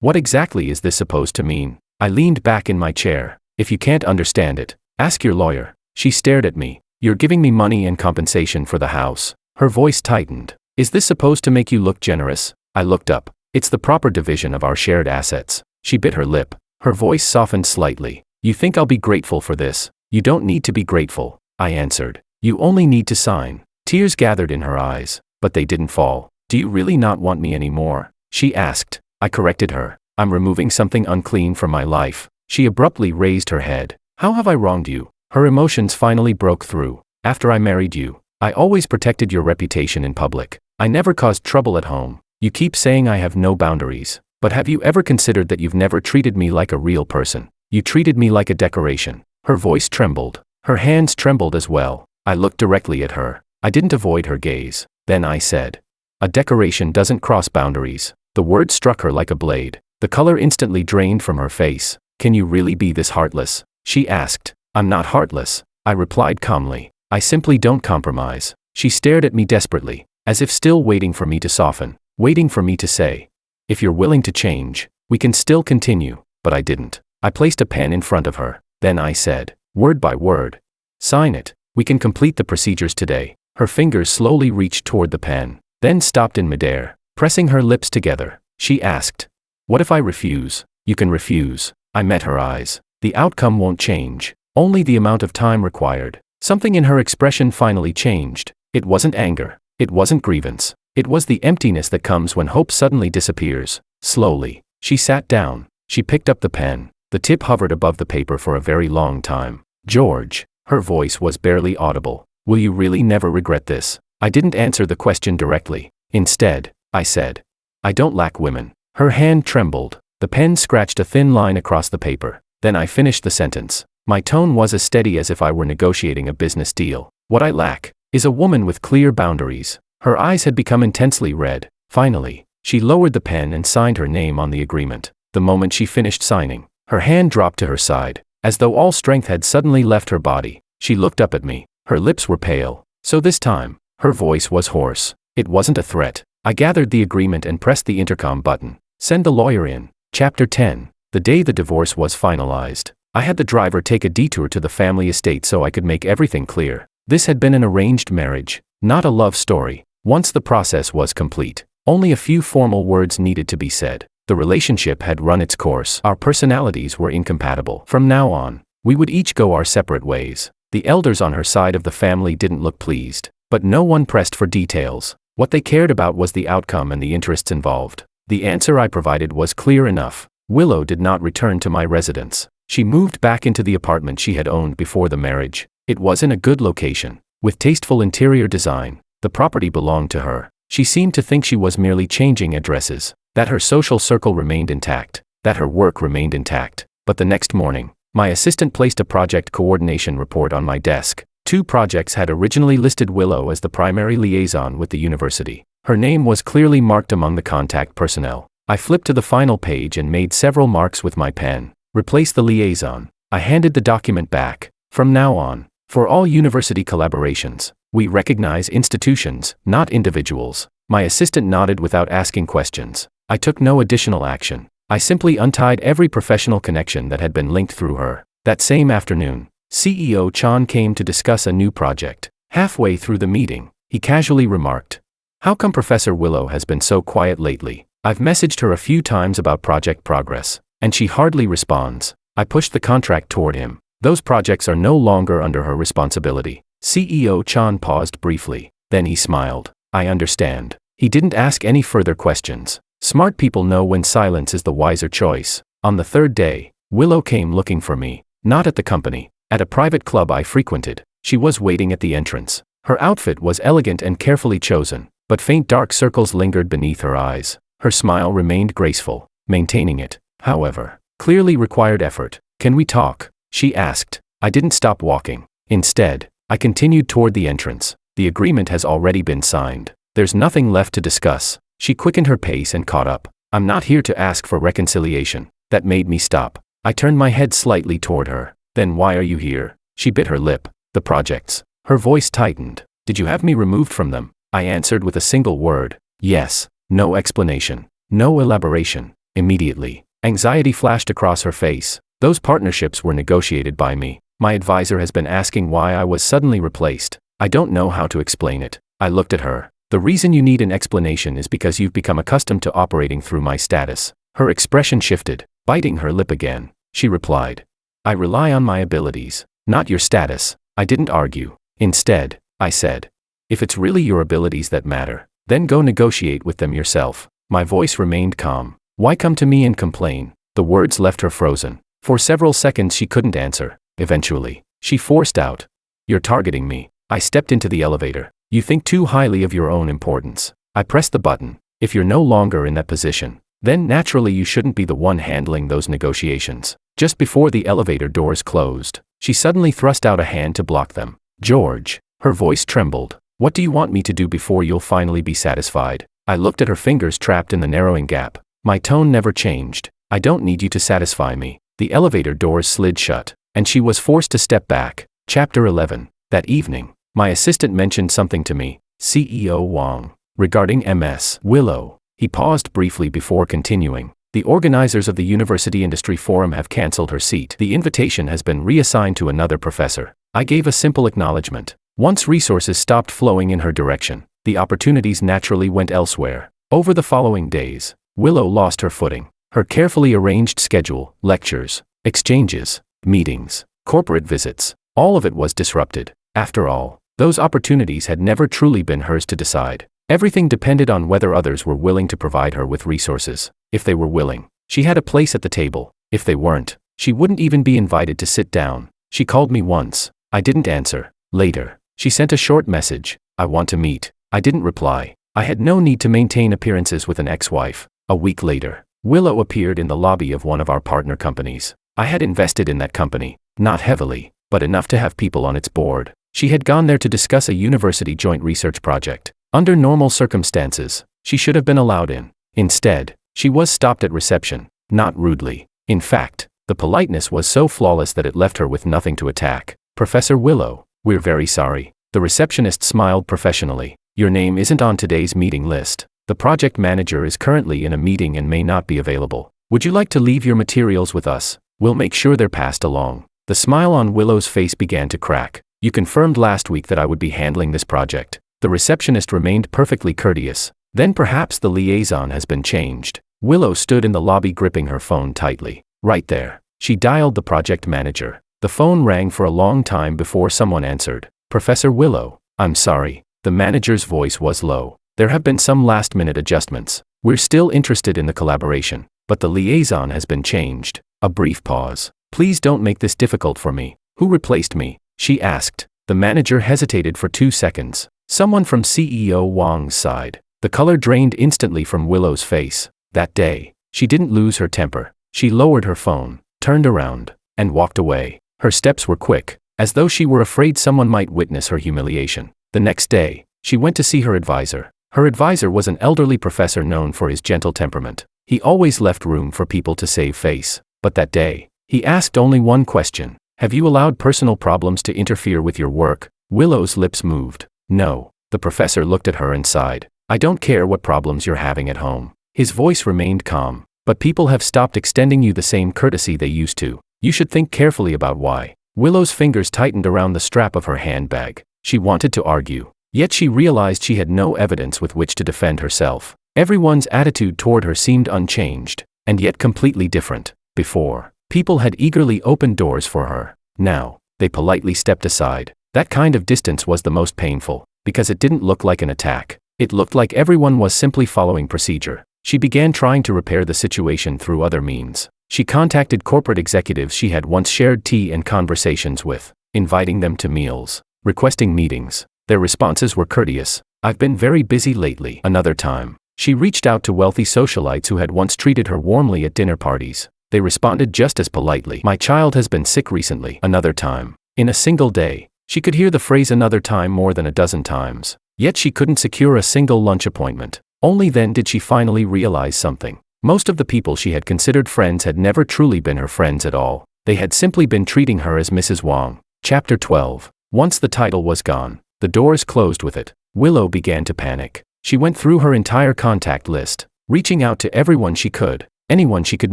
What exactly is this supposed to mean? I leaned back in my chair. If you can't understand it, ask your lawyer. She stared at me. You're giving me money and compensation for the house. Her voice tightened. Is this supposed to make you look generous? I looked up. It's the proper division of our shared assets. She bit her lip. Her voice softened slightly. You think I'll be grateful for this? You don't need to be grateful, I answered. You only need to sign. Tears gathered in her eyes, but they didn't fall. Do you really not want me anymore? She asked. I corrected her. I'm removing something unclean from my life. She abruptly raised her head. How have I wronged you? Her emotions finally broke through. After I married you, I always protected your reputation in public. I never caused trouble at home. You keep saying I have no boundaries. But have you ever considered that you've never treated me like a real person? You treated me like a decoration. Her voice trembled. Her hands trembled as well. I looked directly at her. I didn't avoid her gaze. Then I said, a decoration doesn't cross boundaries. The word struck her like a blade. The color instantly drained from her face. Can you really be this heartless? She asked. I'm not heartless, I replied calmly. I simply don't compromise. She stared at me desperately, as if still waiting for me to soften, waiting for me to say, if you're willing to change, we can still continue. But I didn't. I placed a pen in front of her. Then I said, word by word, sign it. We can complete the procedures today. Her fingers slowly reached toward the pen, then stopped in midair. Pressing her lips together, she asked, what if I refuse? You can refuse. I met her eyes. The outcome won't change, only the amount of time required. Something in her expression finally changed. It wasn't anger. It wasn't grievance. It was the emptiness that comes when hope suddenly disappears. Slowly, she sat down. She picked up the pen. The tip hovered above the paper for a very long time. George, her voice was barely audible. Will you really never regret this? I didn't answer the question directly. Instead, I said, I don't lack women. Her hand trembled. The pen scratched a thin line across the paper. Then I finished the sentence. My tone was as steady as if I were negotiating a business deal. What I lack is a woman with clear boundaries. Her eyes had become intensely red. Finally, she lowered the pen and signed her name on the agreement. The moment she finished signing, her hand dropped to her side, as though all strength had suddenly left her body. She looked up at me. Her lips were pale. So this time, her voice was hoarse. It wasn't a threat. I gathered the agreement and pressed the intercom button. Send the lawyer in. Chapter 10. The day the divorce was finalized, I had the driver take a detour to the family estate so I could make everything clear. This had been an arranged marriage, not a love story. Once the process was complete, only a few formal words needed to be said. The relationship had run its course. Our personalities were incompatible. From now on, we would each go our separate ways. The elders on her side of the family didn't look pleased, but no one pressed for details. What they cared about was the outcome and the interests involved. The answer I provided was clear enough. Willow did not return to my residence. She moved back into the apartment she had owned before the marriage. It was in a good location, with tasteful interior design. The property belonged to her. She seemed to think she was merely changing addresses, that her social circle remained intact, that her work remained intact. But the next morning, my assistant placed a project coordination report on my desk. 2 projects had originally listed Willow as the primary liaison with the university. Her name was clearly marked among the contact personnel. I flipped to the final page and made several marks with my pen. Replace the liaison. I handed the document back. From now on, for all university collaborations, we recognize institutions, not individuals. My assistant nodded without asking questions. I took no additional action. I simply untied every professional connection that had been linked through her. That same afternoon, CEO Chan came to discuss a new project. Halfway through the meeting, he casually remarked, how come Professor Willow has been so quiet lately? I've messaged her a few times about project progress, and she hardly responds. I pushed the contract toward him. Those projects are no longer under her responsibility. CEO Chan paused briefly. Then he smiled. I understand. He didn't ask any further questions. Smart people know when silence is the wiser choice. On the 3rd day, Willow came looking for me. Not at the company. At a private club I frequented. She was waiting at the entrance. Her outfit was elegant and carefully chosen, but faint dark circles lingered beneath her eyes. Her smile remained graceful. Maintaining it, however, clearly required effort. Can we talk? She asked. I didn't stop walking. Instead, I continued toward the entrance. The agreement has already been signed. There's nothing left to discuss. She quickened her pace and caught up. I'm not here to ask for reconciliation. That made me stop. I turned my head slightly toward her. Then why are you here? She bit her lip. The projects. Her voice tightened. Did you have me removed from them? I answered with a single word. Yes. No explanation. No elaboration. Immediately, anxiety flashed across her face. Those partnerships were negotiated by me. My advisor has been asking why I was suddenly replaced. I don't know how to explain it. I looked at her. The reason you need an explanation is because you've become accustomed to operating through my status. Her expression shifted. Biting her lip again, she replied. I rely on my abilities, not your status. I didn't argue. Instead, I said, if it's really your abilities that matter, then go negotiate with them yourself. My voice remained calm. Why come to me and complain? The words left her frozen. For several seconds she couldn't answer. Eventually, she forced out, "You're targeting me." I stepped into the elevator. "You think too highly of your own importance." I pressed the button. "If you're no longer in that position, then naturally you shouldn't be the one handling those negotiations." Just before the elevator doors closed, she suddenly thrust out a hand to block them. "George." Her voice trembled. "What do you want me to do before you'll finally be satisfied?" I looked at her fingers trapped in the narrowing gap. My tone never changed. "I don't need you to satisfy me." The elevator doors slid shut, and she was forced to step back. Chapter 11. That evening, my assistant mentioned something to me, CEO Wang, regarding Ms. Willow. He paused briefly before continuing. "The organizers of the University Industry Forum have cancelled her seat. The invitation has been reassigned to another professor." I gave a simple acknowledgement. Once resources stopped flowing in her direction, the opportunities naturally went elsewhere. Over the following days, Willow lost her footing. Her carefully arranged schedule, lectures, exchanges, meetings, corporate visits, all of it was disrupted. After all, those opportunities had never truly been hers to decide. Everything depended on whether others were willing to provide her with resources. If they were willing, she had a place at the table. If they weren't, she wouldn't even be invited to sit down. She called me once. I didn't answer. Later, she sent a short message. "I want to meet." I didn't reply. I had no need to maintain appearances with an ex-wife. A week later, Willow appeared in the lobby of one of our partner companies. I had invested in that company, not heavily, but enough to have people on its board. She had gone there to discuss a university joint research project. Under normal circumstances, she should have been allowed in. Instead, she was stopped at reception, not rudely. In fact, the politeness was so flawless that it left her with nothing to attack. "Professor Willow, we're very sorry." The receptionist smiled professionally. "Your name isn't on today's meeting list. The project manager is currently in a meeting and may not be available. Would you like to leave your materials with us? We'll make sure they're passed along." The smile on Willow's face began to crack. "You confirmed last week that I would be handling this project." The receptionist remained perfectly courteous. "Then perhaps the liaison has been changed." Willow stood in the lobby gripping her phone tightly. Right there, she dialed the project manager. The phone rang for a long time before someone answered. "Professor Willow, I'm sorry." The manager's voice was low. "There have been some last-minute adjustments. We're still interested in the collaboration, but the liaison has been changed." A brief pause. "Please don't make this difficult for me." "Who replaced me?" she asked. The manager hesitated for 2 seconds. "Someone from CEO Wang's side." The color drained instantly from Willow's face. That day, she didn't lose her temper. She lowered her phone, turned around, and walked away. Her steps were quick, as though she were afraid someone might witness her humiliation. The next day, she went to see her advisor. Her advisor was an elderly professor known for his gentle temperament. He always left room for people to save face. But that day, he asked only one question. "Have you allowed personal problems to interfere with your work?" Willow's lips moved. "No." The professor looked at her and sighed. "I don't care what problems you're having at home." His voice remained calm. "But people have stopped extending you the same courtesy they used to. You should think carefully about why." Willow's fingers tightened around the strap of her handbag. She wanted to argue, yet she realized she had no evidence with which to defend herself. Everyone's attitude toward her seemed unchanged, and yet completely different. Before, people had eagerly opened doors for her. Now, they politely stepped aside. That kind of distance was the most painful, because it didn't look like an attack. It looked like everyone was simply following procedure. She began trying to repair the situation through other means. She contacted corporate executives she had once shared tea and conversations with, inviting them to meals, requesting meetings. Their responses were courteous. "I've been very busy lately." Another time, she reached out to wealthy socialites who had once treated her warmly at dinner parties. They responded just as politely. "My child has been sick recently." Another time, in a single day, she could hear the phrase "another time" more than a dozen times. Yet she couldn't secure a single lunch appointment. Only then did she finally realize something. Most of the people she had considered friends had never truly been her friends at all. They had simply been treating her as Mrs. Wang. Chapter 12. Once the title was gone, the doors closed with it. Willow began to panic. She went through her entire contact list, reaching out to everyone she could, anyone she could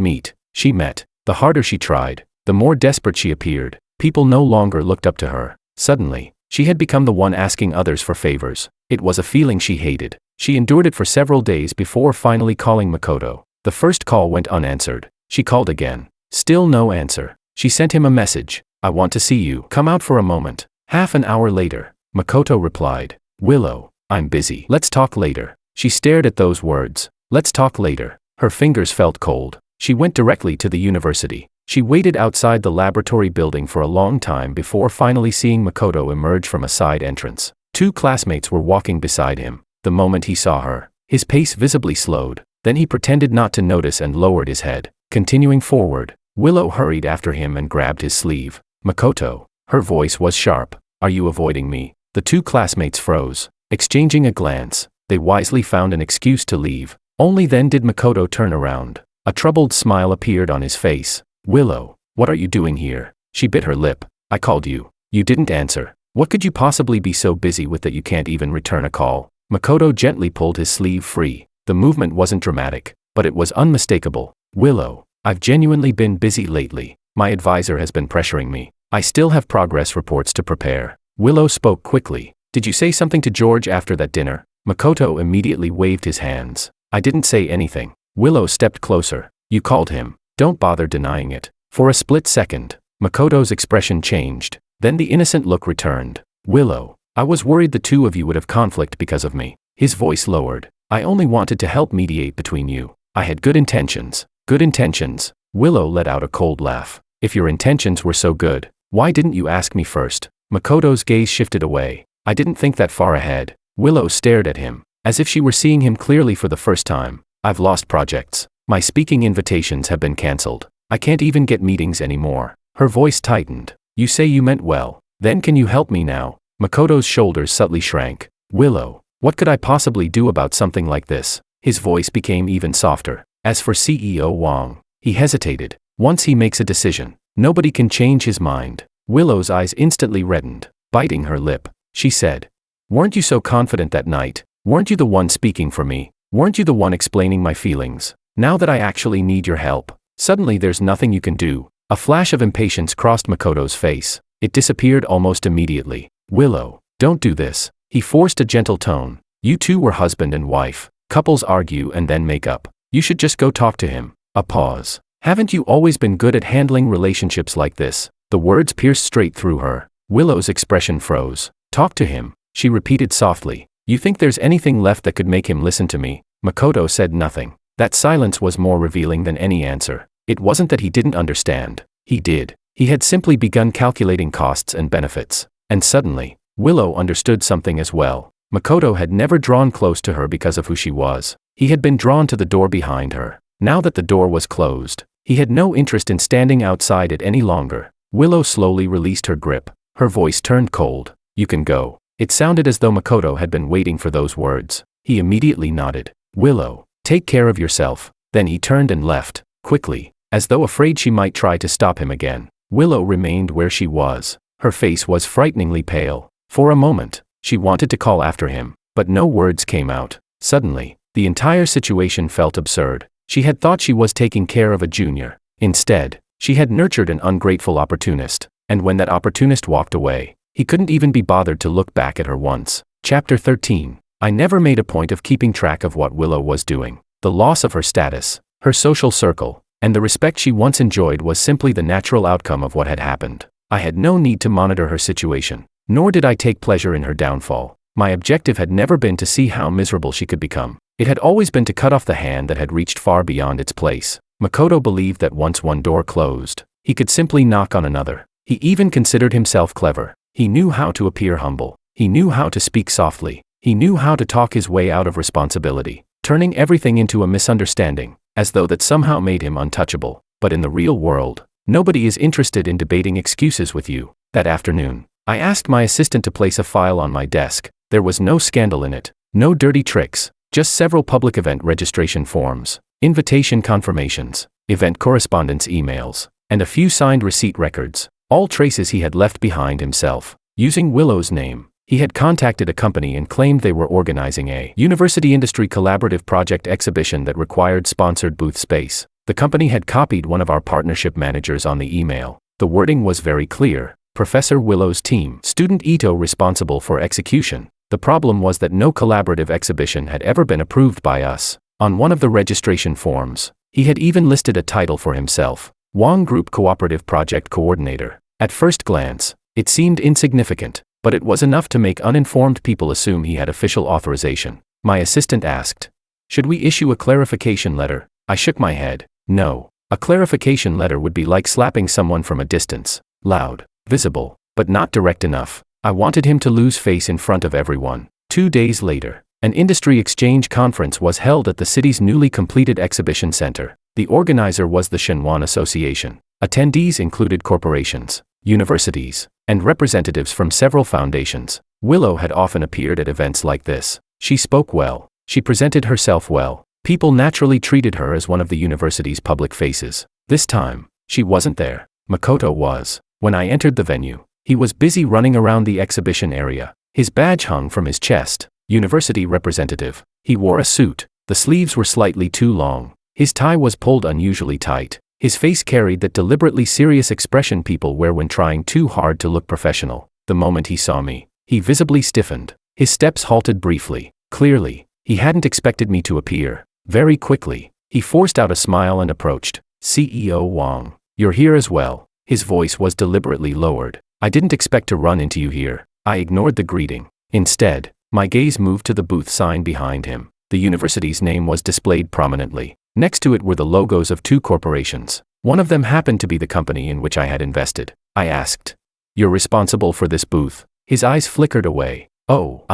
meet. She met. The harder she tried, the more desperate she appeared. People no longer looked up to her. Suddenly, she had become the one asking others for favors. It was a feeling she hated. She endured it for several days before finally calling Makoto. The first call went unanswered. She called again. Still no answer. She sent him a message. "I want to see you. Come out for a moment." Half an hour later, Makoto replied. "Willow, I'm busy. Let's talk later." She stared at those words. "Let's talk later." Her fingers felt cold. She went directly to the university. She waited outside the laboratory building for a long time before finally seeing Makoto emerge from a side entrance. 2 classmates were walking beside him. The moment he saw her, his pace visibly slowed. Then he pretended not to notice and lowered his head. Continuing forward, Willow hurried after him and grabbed his sleeve. "Makoto." Her voice was sharp. "Are you avoiding me?" The 2 classmates froze, exchanging a glance. They wisely found an excuse to leave. Only then did Makoto turn around. A troubled smile appeared on his face. "Willow, what are you doing here?" She bit her lip. "I called you. You didn't answer. What could you possibly be so busy with that you can't even return a call?" Makoto gently pulled his sleeve free. The movement wasn't dramatic, but it was unmistakable. "Willow, I've genuinely been busy lately. My advisor has been pressuring me. I still have progress reports to prepare." Willow spoke quickly. "Did you say something to George after that dinner?" Makoto immediately waved his hands. "I didn't say anything." Willow stepped closer. "You called him. Don't bother denying it." For a split second, Makoto's expression changed. Then the innocent look returned. "Willow, I was worried the 2 of you would have conflict because of me." His voice lowered. "I only wanted to help mediate between you. I had good intentions." "Good intentions?" Willow let out a cold laugh. "If your intentions were so good, why didn't you ask me first?" Makoto's gaze shifted away. "I didn't think that far ahead." Willow stared at him, as if she were seeing him clearly for the first time. "I've lost projects. My speaking invitations have been cancelled. I can't even get meetings anymore." Her voice tightened. "You say you meant well. Then can you help me now?" Makoto's shoulders subtly shrank. "Willow, what could I possibly do about something like this?" His voice became even softer. "As for CEO Wang," he hesitated. "Once he makes a decision, nobody can change his mind." Willow's eyes instantly reddened. Biting her lip, she said, "Weren't you so confident that night? Weren't you the one speaking for me? Weren't you the one explaining my feelings? Now that I actually need your help, suddenly there's nothing you can do." A flash of impatience crossed Makoto's face. It disappeared almost immediately. "Willow, don't do this." He forced a gentle tone. "You 2 were husband and wife. Couples argue and then make up. You should just go talk to him." A pause. "Haven't you always been good at handling relationships like this?" The words pierced straight through her. Willow's expression froze. "Talk to him," she repeated softly. "You think there's anything left that could make him listen to me?" Makoto said nothing. That silence was more revealing than any answer. It wasn't that he didn't understand. He did. He had simply begun calculating costs and benefits. And suddenly, Willow understood something as well. Makoto had never drawn close to her because of who she was. He had been drawn to the door behind her. Now that the door was closed, he had no interest in standing outside it any longer. Willow slowly released her grip. Her voice turned cold. "You can go." It sounded as though Makoto had been waiting for those words. He immediately nodded. "Willow, take care of yourself." Then he turned and left, quickly, as though afraid she might try to stop him again. Willow remained where she was. Her face was frighteningly pale. For a moment, she wanted to call after him, but no words came out. Suddenly, the entire situation felt absurd. She had thought she was taking care of a junior. Instead, she had nurtured an ungrateful opportunist, and when that opportunist walked away, he couldn't even be bothered to look back at her once. Chapter 13. I never made a point of keeping track of what Willow was doing. The loss of her status, her social circle, and the respect she once enjoyed was simply the natural outcome of what had happened. I had no need to monitor her situation, nor did I take pleasure in her downfall. My objective had never been to see how miserable she could become. It had always been to cut off the hand that had reached far beyond its place. Makoto believed that once one door closed, he could simply knock on another. He even considered himself clever. He knew how to appear humble. He knew how to speak softly. He knew how to talk his way out of responsibility, turning everything into a misunderstanding, as though that somehow made him untouchable. But in the real world, nobody is interested in debating excuses with you. That afternoon, I asked my assistant to place a file on my desk. There was no scandal in it, no dirty tricks, just several public event registration forms, invitation confirmations, event correspondence emails, and a few signed receipt records, all traces he had left behind himself. Using Willow's name, he had contacted a company and claimed they were organizing a university industry collaborative project exhibition that required sponsored booth space. The company had copied one of our partnership managers on the email. The wording was very clear: Professor Willow's team, student Ito responsible for execution. The problem was that no collaborative exhibition had ever been approved by us. On one of the registration forms, he had even listed a title for himself: Wang Group Cooperative Project Coordinator. At first glance, it seemed insignificant, but it was enough to make uninformed people assume he had official authorization. My assistant asked, "Should we issue a clarification letter?" I shook my head. No. A clarification letter would be like slapping someone from a distance. Loud, visible, but not direct enough. I wanted him to lose face in front of everyone. 2 days later, an industry exchange conference was held at the city's newly completed exhibition center. The organizer was the Shenwan Association. Attendees included corporations, universities, and representatives from several foundations. Willow had often appeared at events like this. She spoke well. She presented herself well. People naturally treated her as one of the university's public faces. This time, she wasn't there. Makoto was. When I entered the venue, he was busy running around the exhibition area. His badge hung from his chest. University representative. He wore a suit. The sleeves were slightly too long. His tie was pulled unusually tight. His face carried that deliberately serious expression people wear when trying too hard to look professional. The moment he saw me, he visibly stiffened. His steps halted briefly. Clearly, he hadn't expected me to appear. Very quickly, he forced out a smile and approached. CEO Wang, you're here as well. His voice was deliberately lowered. I didn't expect to run into you here. I ignored the greeting. Instead, my gaze moved to the booth sign behind him. The university's name was displayed prominently. Next to it were the logos of 2 corporations. One of them happened to be the company in which I had invested. I asked, "You're responsible for this booth?" His eyes flickered away. "Oh,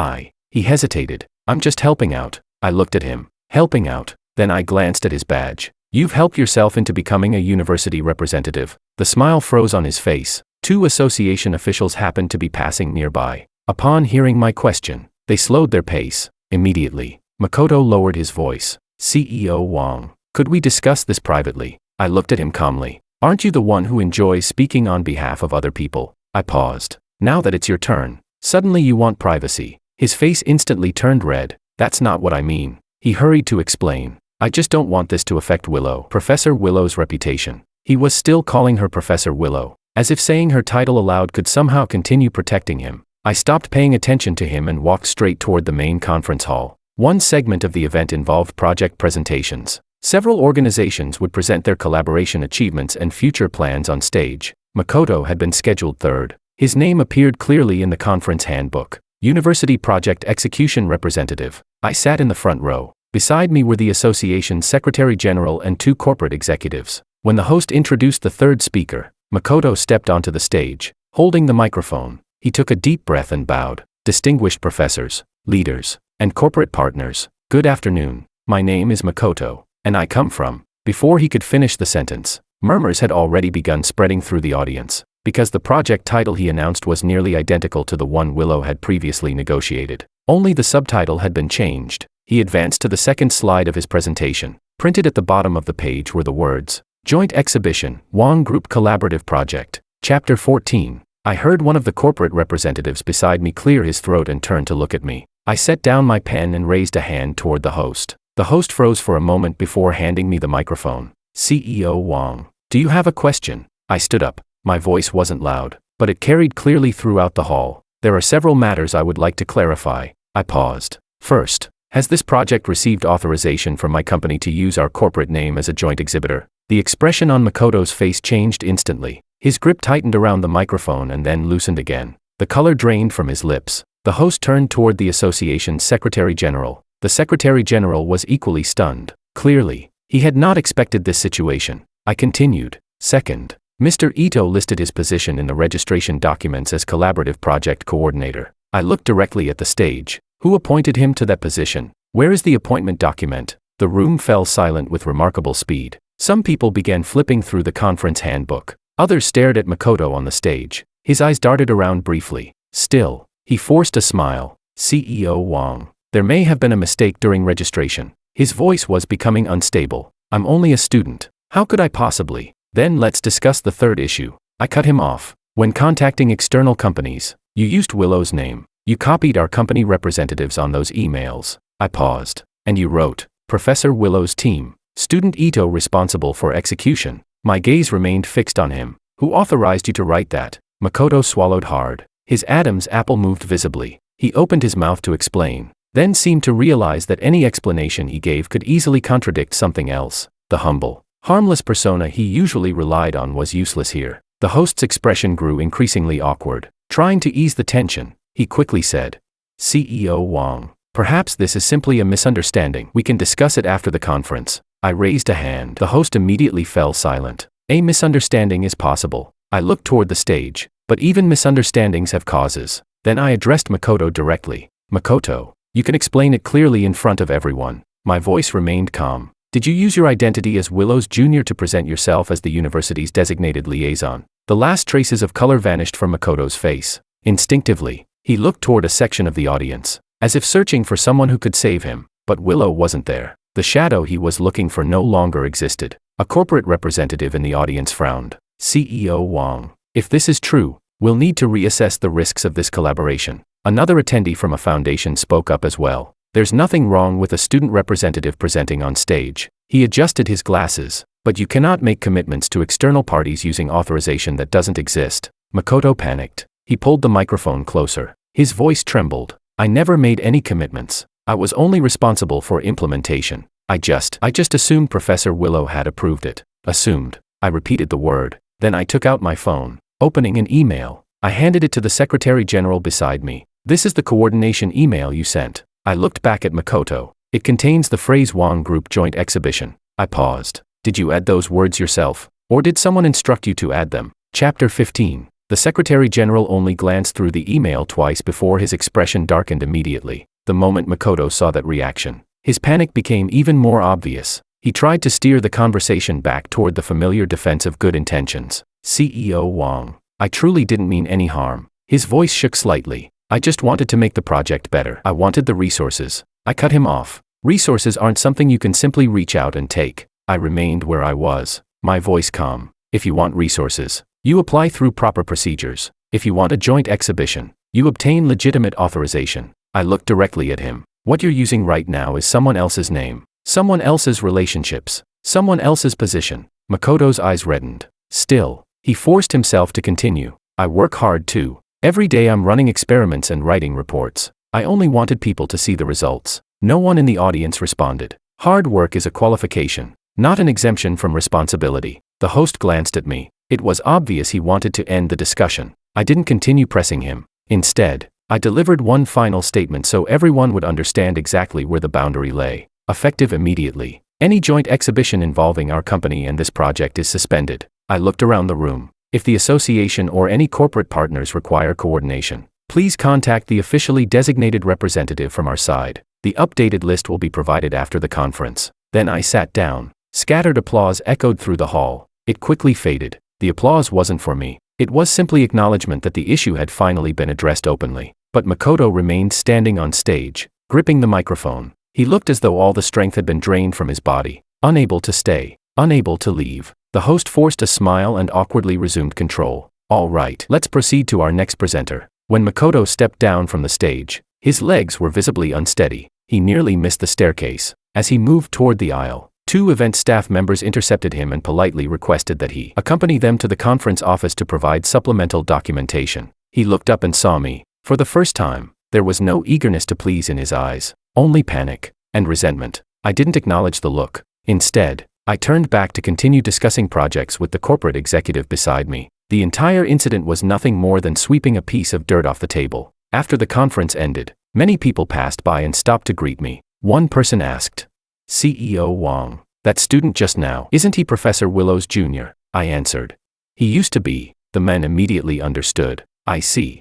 He hesitated. "I'm just helping out." I looked at him. "Helping out?" Then I glanced at his badge. "You've helped yourself into becoming a university representative." The smile froze on his face. 2 association officials happened to be passing nearby. Upon hearing my question, they slowed their pace. Immediately, Makoto lowered his voice. "CEO Wang, could we discuss this privately?" I looked at him calmly. "Aren't you the one who enjoys speaking on behalf of other people?" I paused. "Now that it's your turn, suddenly you want privacy." His face instantly turned red. "That's not what I mean." He hurried to explain. "I just don't want this to affect Willow, Professor Willow's reputation." He was still calling her Professor Willow, as if saying her title aloud could somehow continue protecting him. I stopped paying attention to him and walked straight toward the main conference hall. One segment of the event involved project presentations. Several organizations would present their collaboration achievements and future plans on stage. Makoto had been scheduled third. His name appeared clearly in the conference handbook. University Project Execution Representative. I sat in the front row. Beside me were the association's Secretary General and 2 corporate executives. When the host introduced the third speaker, Makoto stepped onto the stage, holding the microphone. He took a deep breath and bowed. "Distinguished professors, leaders, and corporate partners, good afternoon. My name is Makoto, and I come from..." Before he could finish the sentence, murmurs had already begun spreading through the audience, because the project title he announced was nearly identical to the one Willow had previously negotiated. Only the subtitle had been changed. He advanced to the second slide of his presentation. Printed at the bottom of the page were the words, "Joint Exhibition, Wang Group Collaborative Project, Chapter 14. I heard one of the corporate representatives beside me clear his throat and turn to look at me. I set down my pen and raised a hand toward the host. The host froze for a moment before handing me the microphone. "CEO Wang, do you have a question?" I stood up. My voice wasn't loud, but it carried clearly throughout the hall. "There are several matters I would like to clarify." I paused. "First, has this project received authorization from my company to use our corporate name as a joint exhibitor?" The expression on Makoto's face changed instantly. His grip tightened around the microphone and then loosened again. The color drained from his lips. The host turned toward the association's Secretary General. The Secretary General was equally stunned. Clearly, he had not expected this situation. I continued. "Second, Mr. Ito listed his position in the registration documents as Collaborative Project Coordinator." I looked directly at the stage. "Who appointed him to that position? Where is the appointment document?" The room fell silent with remarkable speed. Some people began flipping through the conference handbook. Others stared at Makoto on the stage. His eyes darted around briefly. Still, he forced a smile. "CEO Wang, there may have been a mistake during registration." His voice was becoming unstable. "I'm only a student. How could I possibly?" "Then let's discuss the third issue." I cut him off. "When contacting external companies, you used Willow's name. You copied our company representatives on those emails." I paused. "And you wrote, Professor Willow's team, Student Ito responsible for execution." My gaze remained fixed on him. "Who authorized you to write that?" Makoto swallowed hard. His Adam's apple moved visibly. He opened his mouth to explain, then seemed to realize that any explanation he gave could easily contradict something else. The humble, harmless persona he usually relied on was useless here. The host's expression grew increasingly awkward. Trying to ease the tension, he quickly said, "CEO Wang, perhaps this is simply a misunderstanding. We can discuss it after the conference." I raised a hand. The host immediately fell silent. A misunderstanding is possible. I looked toward the stage, but even misunderstandings have causes. Then I addressed Makoto directly. Makoto, you can explain it clearly in front of everyone. My voice remained calm. Did you use your identity as Willow's junior to present yourself as the university's designated liaison? The last traces of color vanished from Makoto's face. Instinctively, he looked toward a section of the audience, as if searching for someone who could save him, but Willow wasn't there. The shadow he was looking for no longer existed. A corporate representative in the audience frowned. CEO Wang, if this is true, we'll need to reassess the risks of this collaboration. Another attendee from a foundation spoke up as well. There's nothing wrong with a student representative presenting on stage. He adjusted his glasses, but you cannot make commitments to external parties using authorization that doesn't exist. Makoto panicked. He pulled the microphone closer. His voice trembled. I never made any commitments. I was only responsible for implementation. I just assumed Professor Willow had approved it. Assumed. I repeated the word. Then I took out my phone. Opening an email, I handed it to the Secretary General beside me. This is the coordination email you sent. I looked back at Makoto. It contains the phrase Wang Group Joint Exhibition. I paused. Did you add those words yourself? Or did someone instruct you to add them? Chapter 15. The Secretary General only glanced through the email twice before his expression darkened immediately. The moment Makoto saw that reaction, his panic became even more obvious. He tried to steer the conversation back toward the familiar defense of good intentions. CEO Wang, I truly didn't mean any harm. His voice shook slightly. I just wanted to make the project better. I wanted the resources. I cut him off. Resources aren't something you can simply reach out and take. I remained where I was, my voice calm. If you want resources, you apply through proper procedures. If you want a joint exhibition, you obtain legitimate authorization. I looked directly at him. What you're using right now is someone else's name, someone else's relationships, someone else's position. Makoto's eyes reddened. Still, he forced himself to continue. I work hard too. Every day I'm running experiments and writing reports. I only wanted people to see the results. No one in the audience responded. Hard work is a qualification, not an exemption from responsibility. The host glanced at me. It was obvious he wanted to end the discussion. I didn't continue pressing him. Instead, I delivered one final statement so everyone would understand exactly where the boundary lay. Effective immediately. Any joint exhibition involving our company and this project is suspended. I looked around the room. If the association or any corporate partners require coordination, please contact the officially designated representative from our side. The updated list will be provided after the conference. Then I sat down. Scattered applause echoed through the hall. It quickly faded. The applause wasn't for me. It was simply acknowledgement that the issue had finally been addressed openly. But Makoto remained standing on stage, gripping the microphone. He looked as though all the strength had been drained from his body, unable to stay, unable to leave. The host forced a smile and awkwardly resumed control. All right, let's proceed to our next presenter. When Makoto stepped down from the stage, his legs were visibly unsteady. He nearly missed the staircase. As he moved toward the aisle, 2 event staff members intercepted him and politely requested that he accompany them to the conference office to provide supplemental documentation. He looked up and saw me. For the first time, there was no eagerness to please in his eyes, only panic and resentment. I didn't acknowledge the look. Instead, I turned back to continue discussing projects with the corporate executive beside me. The entire incident was nothing more than sweeping a piece of dirt off the table. After the conference ended, many people passed by and stopped to greet me. One person asked, CEO Wang, that student just now, isn't he Professor Willow's junior? I answered. He used to be. The men immediately understood. I see.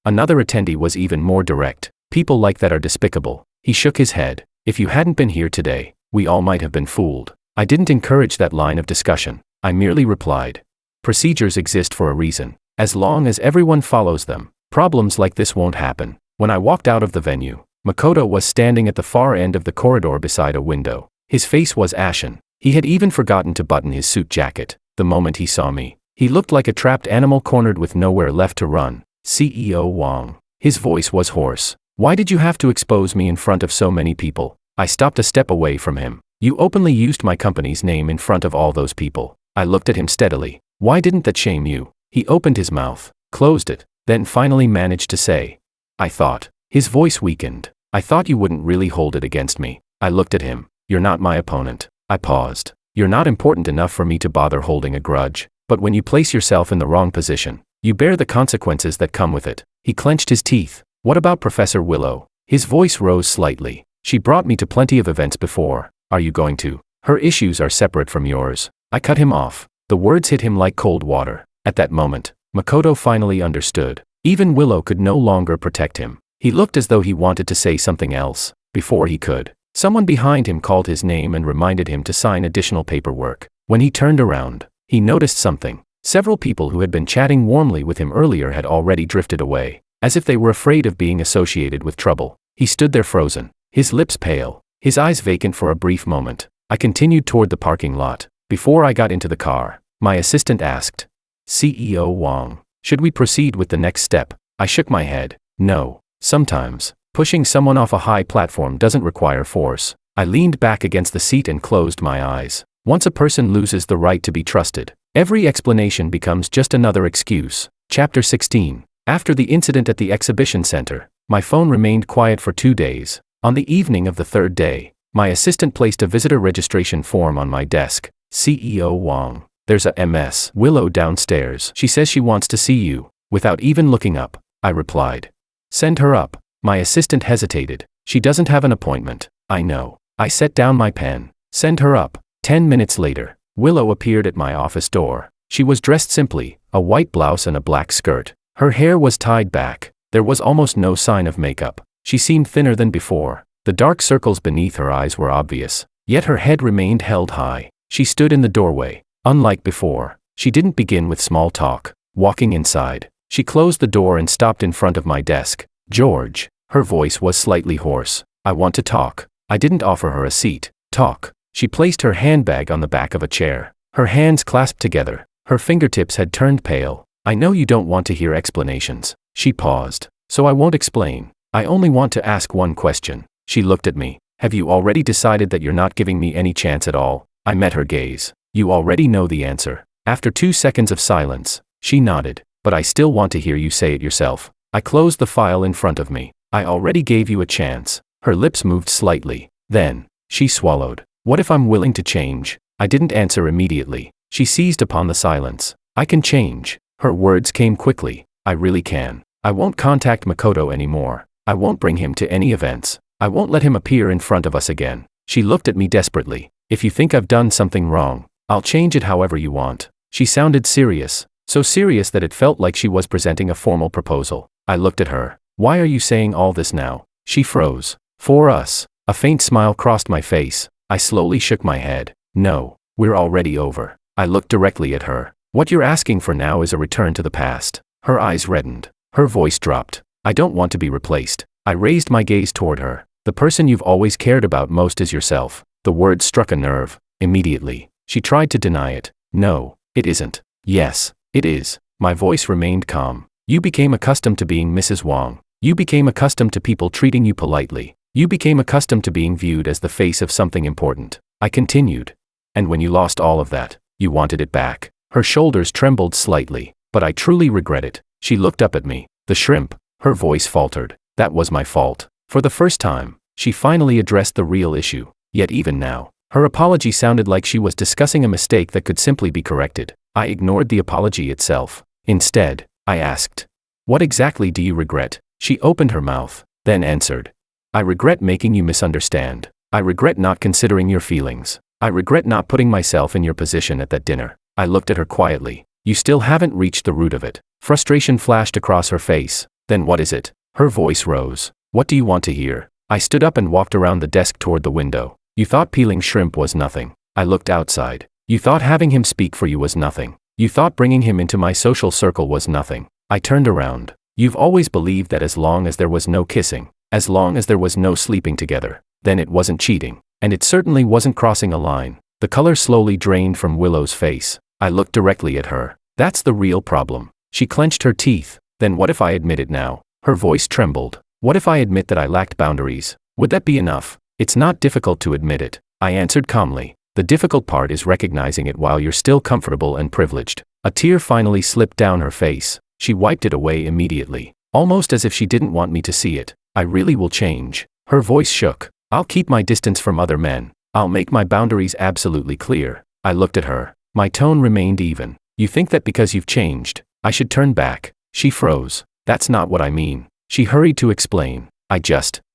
Another attendee was even more direct. People like that are despicable. He shook his head. If you hadn't been here today, we all might have been fooled. I didn't encourage that line of discussion. I merely replied. Procedures exist for a reason. As long as everyone follows them, problems like this won't happen. When I walked out of the venue, Makoto was standing at the far end of the corridor beside a window. His face was ashen. He had even forgotten to button his suit jacket. The moment he saw me, he looked like a trapped animal cornered with nowhere left to run. CEO Wang. His voice was hoarse. Why did you have to expose me in front of so many people? I stopped a step away from him. You openly used my company's name in front of all those people. I looked at him steadily. Why didn't that shame you? He opened his mouth, closed it, then finally managed to say, I thought. His voice weakened. I thought you wouldn't really hold it against me. I looked at him. You're not my opponent. I paused. You're not important enough for me to bother holding a grudge. But when you place yourself in the wrong position, you bear the consequences that come with it. He clenched his teeth. What about Professor Willow? His voice rose slightly. She brought me to plenty of events before. Are you going to Her issues are separate from yours. I cut him off. The words hit him like cold water. At that moment, Makoto finally understood. Even Willow could no longer protect him. He looked as though he wanted to say something else. Before he could, someone behind him called his name and reminded him to sign additional paperwork. When he turned around, he noticed something. Several people who had been chatting warmly with him earlier had already drifted away, as if they were afraid of being associated with trouble. He stood there frozen, his lips pale, his eyes vacant for a brief moment. I continued toward the parking lot. Before I got into the car, my assistant asked, "CEO Wang, should we proceed with the next step?" I shook my head. No. Sometimes, pushing someone off a high platform doesn't require force. I leaned back against the seat and closed my eyes. Once a person loses the right to be trusted, every explanation becomes just another excuse. Chapter 16. After the incident at the exhibition center, my phone remained quiet for 2 days. On the evening of the third day, my assistant placed a visitor registration form on my desk. "CEO Wang, there's a Ms. Willow downstairs. She says she wants to see you." Without even looking up, I replied, "Send her up." My assistant hesitated. "She doesn't have an appointment." "I know." I set down my pen. "Send her up." 10 minutes later, Willow appeared at my office door. She was dressed simply, a white blouse and a black skirt. Her hair was tied back. There was almost no sign of makeup. She seemed thinner than before. The dark circles beneath her eyes were obvious, yet her head remained held high. She stood in the doorway. Unlike before, she didn't begin with small talk. Walking inside, she closed the door and stopped in front of my desk. "George." Her voice was slightly hoarse. "I want to talk." I didn't offer her a seat. "Talk." She placed her handbag on the back of a chair. Her hands clasped together. Her fingertips had turned pale. "I know you don't want to hear explanations." She paused. "So I won't explain. I only want to ask one question." She looked at me. "Have you already decided that you're not giving me any chance at all?" I met her gaze. "You already know the answer." After 2 seconds of silence, she nodded. "But I still want to hear you say it yourself." I closed the file in front of me. "I already gave you a chance." Her lips moved slightly. Then, she swallowed. "What if I'm willing to change?" I didn't answer immediately. She seized upon the silence. "I can change." Her words came quickly. "I really can. I won't contact Makoto anymore. I won't bring him to any events. I won't let him appear in front of us again." She looked at me desperately. "If you think I've done something wrong, I'll change it however you want." She sounded serious, so serious that it felt like she was presenting a formal proposal. I looked at her. "Why are you saying all this now?" She froze. "For us." A faint smile crossed my face. I slowly shook my head. "No, we're already over." I looked directly at her. "What you're asking for now is a return to the past." Her eyes reddened. Her voice dropped. "I don't want to be replaced." I raised my gaze toward her. "The person you've always cared about most is yourself." The word struck a nerve. Immediately, she tried to deny it. "No, it isn't." "Yes, it is." My voice remained calm. "You became accustomed to being Mrs. Wang. You became accustomed to people treating you politely. You became accustomed to being viewed as the face of something important." I continued. "And when you lost all of that, you wanted it back." Her shoulders trembled slightly. "But I truly regret it." She looked up at me. "The shrimp." Her voice faltered. "That was my fault." For the first time, she finally addressed the real issue. Yet even now, her apology sounded like she was discussing a mistake that could simply be corrected. I ignored the apology itself. Instead, I asked, "What exactly do you regret?" She opened her mouth, then answered, "I regret making you misunderstand. I regret not considering your feelings. I regret not putting myself in your position at that dinner." I looked at her quietly. "You still haven't reached the root of it." Frustration flashed across her face. "Then what is it?" Her voice rose. "What do you want to hear?" I stood up and walked around the desk toward the window. "You thought peeling shrimp was nothing." I looked outside. "You thought having him speak for you was nothing. You thought bringing him into my social circle was nothing." I turned around. "You've always believed that as long as there was no kissing, as long as there was no sleeping together, then it wasn't cheating. And it certainly wasn't crossing a line." The color slowly drained from Willow's face. I looked directly at her. "That's the real problem." She clenched her teeth. "Then what if I admit it now?" Her voice trembled. "What if I admit that I lacked boundaries? Would that be enough?" "It's not difficult to admit it," I answered calmly. "The difficult part is recognizing it while you're still comfortable and privileged." A tear finally slipped down her face. She wiped it away immediately, almost as if she didn't want me to see it. "I really will change." Her voice shook. "I'll keep my distance from other men. I'll make my boundaries absolutely clear." I looked at her. My tone remained even. "You think that because you've changed, I should turn back?" She froze. "That's not what I mean." She hurried to explain.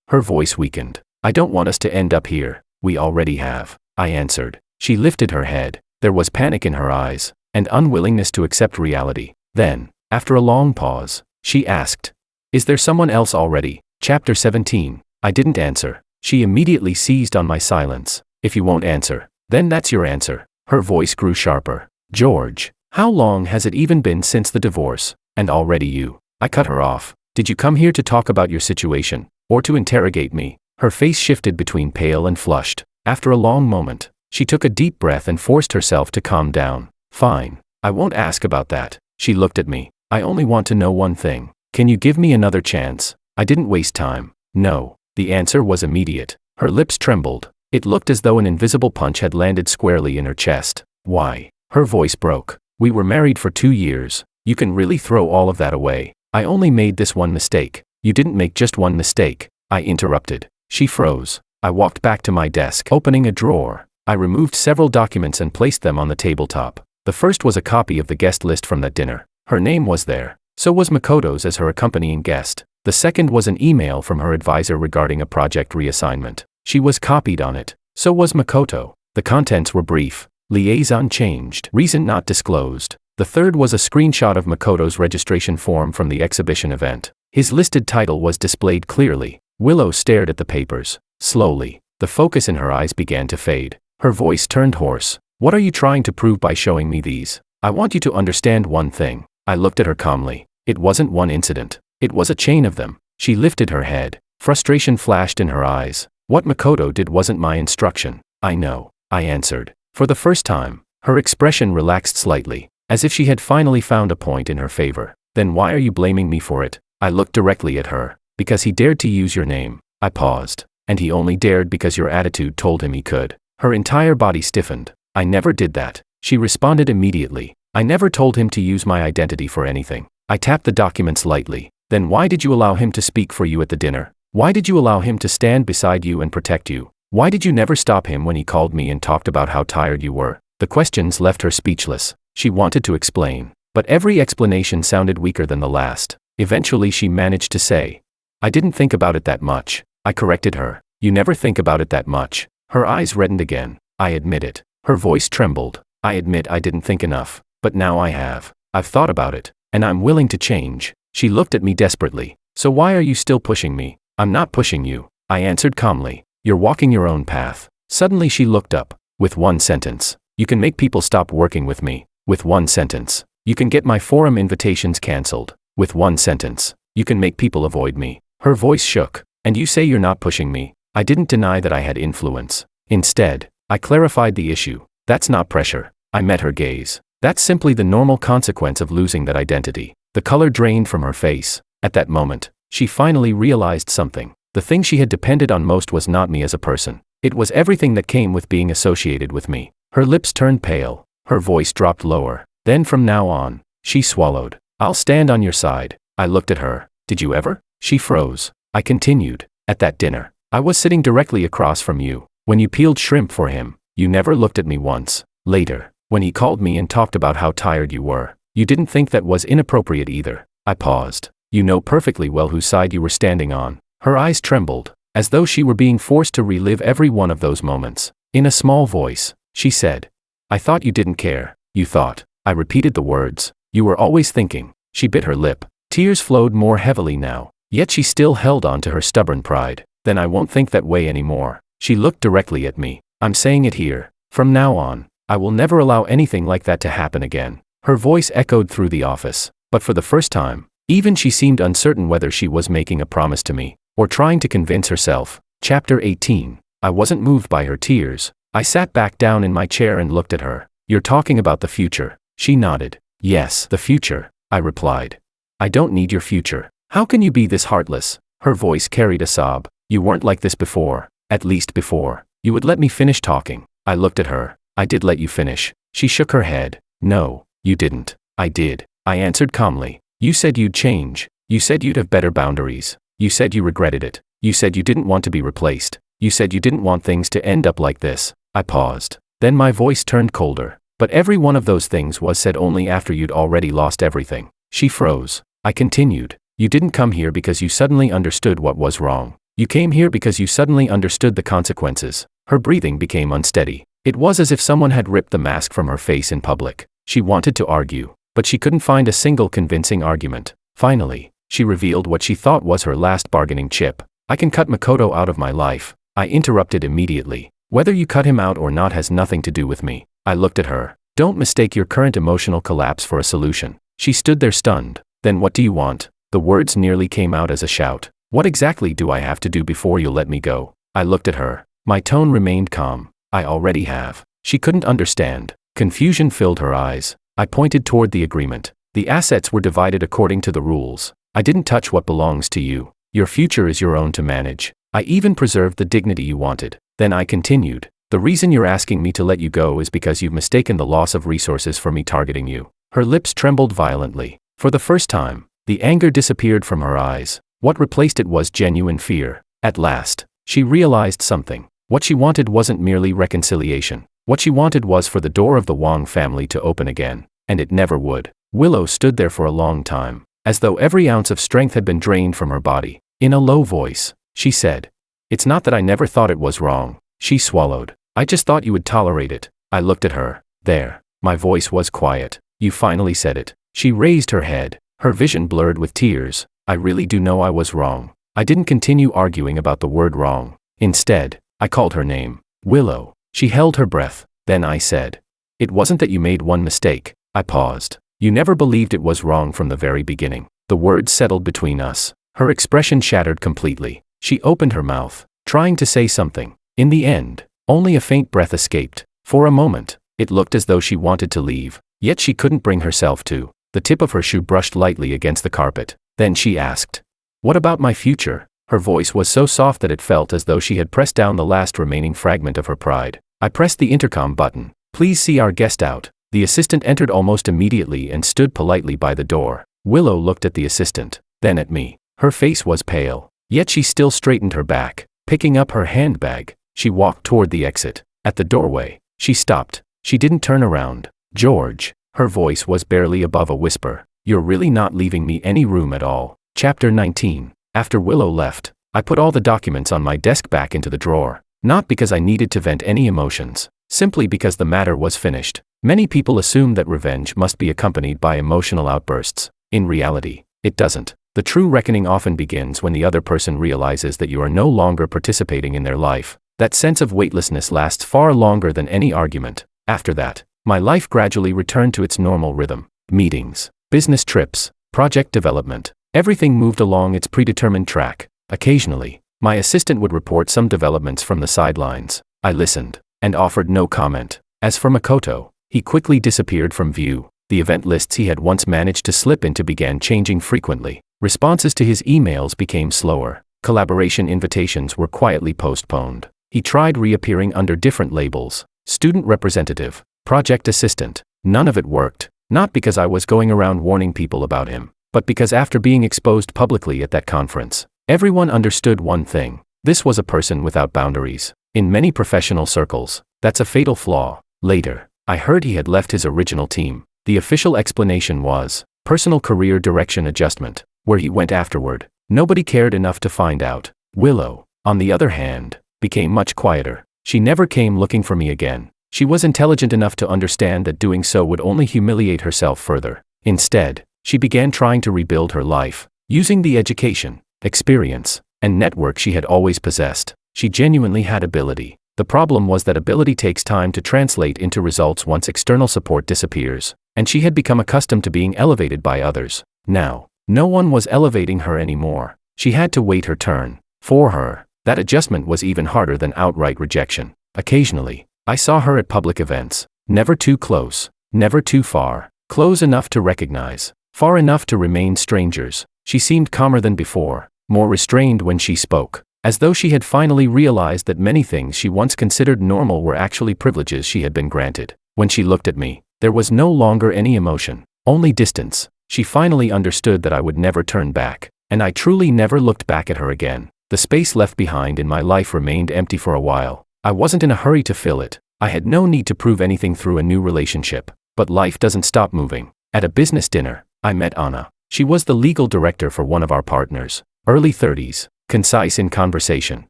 Her voice weakened. "I don't want us to end up here. We already have." I answered. She lifted her head. There was panic in her eyes, and unwillingness to accept reality. Then, after a long pause, she asked, "Is there someone else already?" Chapter 17. I didn't answer. She immediately seized on my silence. "If you won't answer, then that's your answer." Her voice grew sharper. "George, how long has it even been since the divorce? And already you..." I cut her off. "Did you come here to talk about your situation, or to interrogate me?" Her face shifted between pale and flushed. After a long moment, she took a deep breath and forced herself to calm down. "Fine. I won't ask about that." She looked at me. "I only want to know one thing. Can you give me another chance?" I didn't waste time. "No." The answer was immediate. Her lips trembled. It looked as though an invisible punch had landed squarely in her chest. "Why?" Her voice broke. "We were married for 2 years. You can really throw all of that away. I only made this one mistake." "You didn't make just one mistake," I interrupted. She froze. I walked back to my desk, opening a drawer. I removed several documents and placed them on the tabletop. The first was a copy of the guest list from that dinner. Her name was there. So was Makoto's as her accompanying guest. The second was an email from her advisor regarding a project reassignment. She was copied on it. So was Makoto. The contents were brief. Liaison changed. Reason not disclosed. The third was a screenshot of Makoto's registration form from the exhibition event. His listed title was displayed clearly. Willow stared at the papers. Slowly, the focus in her eyes began to fade. Her voice turned hoarse. "What are you trying to prove by showing me these? I want you to understand one thing." I looked at her calmly. It wasn't one incident. It was a chain of them. She lifted her head. Frustration flashed in her eyes. "What Makoto did wasn't my instruction." "I know," I answered. For the first time, her expression relaxed slightly, as if she had finally found a point in her favor. "Then why are you blaming me for it?" I looked directly at her. "Because he dared to use your name." I paused. "And he only dared because your attitude told him he could." Her entire body stiffened. "I never did that." She responded immediately. "I never told him to use my identity for anything." I tapped the documents lightly. "Then why did you allow him to speak for you at the dinner? Why did you allow him to stand beside you and protect you? Why did you never stop him when he called me and talked about how tired you were?" The questions left her speechless. She wanted to explain, but every explanation sounded weaker than the last. Eventually she managed to say, "I didn't think about it that much." I corrected her. "You never think about it that much." Her eyes reddened again. "I admit it." Her voice trembled. "I admit I didn't think enough. But now I have. I've thought about it, and I'm willing to change." She looked at me desperately. "So why are you still pushing me?" "I'm not pushing you," I answered calmly. "You're walking your own path." Suddenly she looked up. "With one sentence, you can make people stop working with me. With one sentence, you can get my forum invitations cancelled. With one sentence, you can make people avoid me." Her voice shook. "And you say you're not pushing me?" I didn't deny that I had influence. Instead, I clarified the issue. "That's not pressure." I met her gaze. "That's simply the normal consequence of losing that identity." The color drained from her face. At that moment, she finally realized something. The thing she had depended on most was not me as a person. It was everything that came with being associated with me. Her lips turned pale. Her voice dropped lower. "Then from now on," she swallowed, "I'll stand on your side." I looked at her. "Did you ever?" She froze. I continued. "At that dinner, I was sitting directly across from you. When you peeled shrimp for him, you never looked at me once. Later, when he called me and talked about how tired you were, you didn't think that was inappropriate either." I paused. "You know perfectly well whose side you were standing on." Her eyes trembled, as though she were being forced to relive every one of those moments. In a small voice, she said, "I thought you didn't care." "You thought." I repeated the words. "You were always thinking." She bit her lip. Tears flowed more heavily now, yet she still held on to her stubborn pride. "Then I won't think that way anymore." She looked directly at me. "I'm saying it here. From now on, I will never allow anything like that to happen again." Her voice echoed through the office, but for the first time, even she seemed uncertain whether she was making a promise to me, or trying to convince herself. Chapter 18. I wasn't moved by her tears. I sat back down in my chair and looked at her. "You're talking about the future." She nodded. "Yes, the future," I replied. "I don't need your future. How can you be this heartless?" Her voice carried a sob. "You weren't like this before. At least before. You would let me finish talking." I looked at her. "I did let you finish." She shook her head. "No, you didn't." "I did," I answered calmly. "You said you'd change. You said you'd have better boundaries. You said you regretted it. You said you didn't want to be replaced. You said you didn't want things to end up like this." I paused. Then my voice turned colder. "But every one of those things was said only after you'd already lost everything." She froze. I continued. "You didn't come here because you suddenly understood what was wrong. You came here because you suddenly understood the consequences." Her breathing became unsteady. It was as if someone had ripped the mask from her face in public. She wanted to argue, but she couldn't find a single convincing argument. Finally, she revealed what she thought was her last bargaining chip. I can cut Makoto out of my life. I interrupted immediately. Whether you cut him out or not has nothing to do with me. I looked at her. Don't mistake your current emotional collapse for a solution. She stood there stunned. Then what do you want? The words nearly came out as a shout. What exactly do I have to do before you'll let me go? I looked at her. My tone remained calm. I already have. She couldn't understand. Confusion filled her eyes. I pointed toward the agreement. The assets were divided according to the rules. I didn't touch what belongs to you. Your future is your own to manage. I even preserved the dignity you wanted. Then I continued. The reason you're asking me to let you go is because you've mistaken the loss of resources for me targeting you. Her lips trembled violently. For the first time, the anger disappeared from her eyes. What replaced it was genuine fear. At last, she realized something. What she wanted wasn't merely reconciliation. What she wanted was for the door of the Wang family to open again. And it never would. Willow stood there for a long time, as though every ounce of strength had been drained from her body. In a low voice, she said, "It's not that I never thought it was wrong." She swallowed. "I just thought you would tolerate it." I looked at her. There. My voice was quiet. "You finally said it." She raised her head. Her vision blurred with tears. "I really do know I was wrong." I didn't continue arguing about the word wrong. Instead, I called her name. Willow. She held her breath. Then I said, "It wasn't that you made one mistake." I paused. "You never believed it was wrong from the very beginning." The words settled between us. Her expression shattered completely. She opened her mouth, trying to say something. In the end, only a faint breath escaped. For a moment, it looked as though she wanted to leave, yet she couldn't bring herself to. The tip of her shoe brushed lightly against the carpet. Then she asked, "What about my future?" Her voice was so soft that it felt as though she had pressed down the last remaining fragment of her pride. I pressed the intercom button. "Please see our guest out." The assistant entered almost immediately and stood politely by the door. Willow looked at the assistant, then at me. Her face was pale, yet she still straightened her back. Picking up her handbag, she walked toward the exit. At the doorway, she stopped. She didn't turn around. "George." Her voice was barely above a whisper. "You're really not leaving me any room at all." Chapter 19. After Willow left, I put all the documents on my desk back into the drawer. Not because I needed to vent any emotions, simply because the matter was finished. Many people assume that revenge must be accompanied by emotional outbursts. In reality, it doesn't. The true reckoning often begins when the other person realizes that you are no longer participating in their life. That sense of weightlessness lasts far longer than any argument. After that, my life gradually returned to its normal rhythm. Meetings, business trips, project development. Everything moved along its predetermined track. Occasionally, my assistant would report some developments from the sidelines. I listened, and offered no comment. As for Makoto, he quickly disappeared from view. The event lists he had once managed to slip into began changing frequently. Responses to his emails became slower. Collaboration invitations were quietly postponed. He tried reappearing under different labels. Student representative, project assistant. None of it worked. Not because I was going around warning people about him, but because after being exposed publicly at that conference, everyone understood one thing. This was a person without boundaries. In many professional circles, that's a fatal flaw. Later, I heard he had left his original team. The official explanation was personal career direction adjustment. Where he went afterward, nobody cared enough to find out. Willow, on the other hand, became much quieter. She never came looking for me again. She was intelligent enough to understand that doing so would only humiliate herself further. Instead, she began trying to rebuild her life, using the education, experience, and network she had always possessed. She genuinely had ability. The problem was that ability takes time to translate into results once external support disappears, and she had become accustomed to being elevated by others. Now, no one was elevating her anymore. She had to wait her turn. For her, that adjustment was even harder than outright rejection. Occasionally, I saw her at public events. Never too close, never too far. Close enough to recognize, far enough to remain strangers. She seemed calmer than before, more restrained when she spoke, as though she had finally realized that many things she once considered normal were actually privileges she had been granted. When she looked at me, there was no longer any emotion, only distance. She finally understood that I would never turn back, and I truly never looked back at her again. The space left behind in my life remained empty for a while. I wasn't in a hurry to fill it. I had no need to prove anything through a new relationship. But life doesn't stop moving. At a business dinner, I met Anna. She was the legal director for one of our partners. Early 30s, concise in conversation,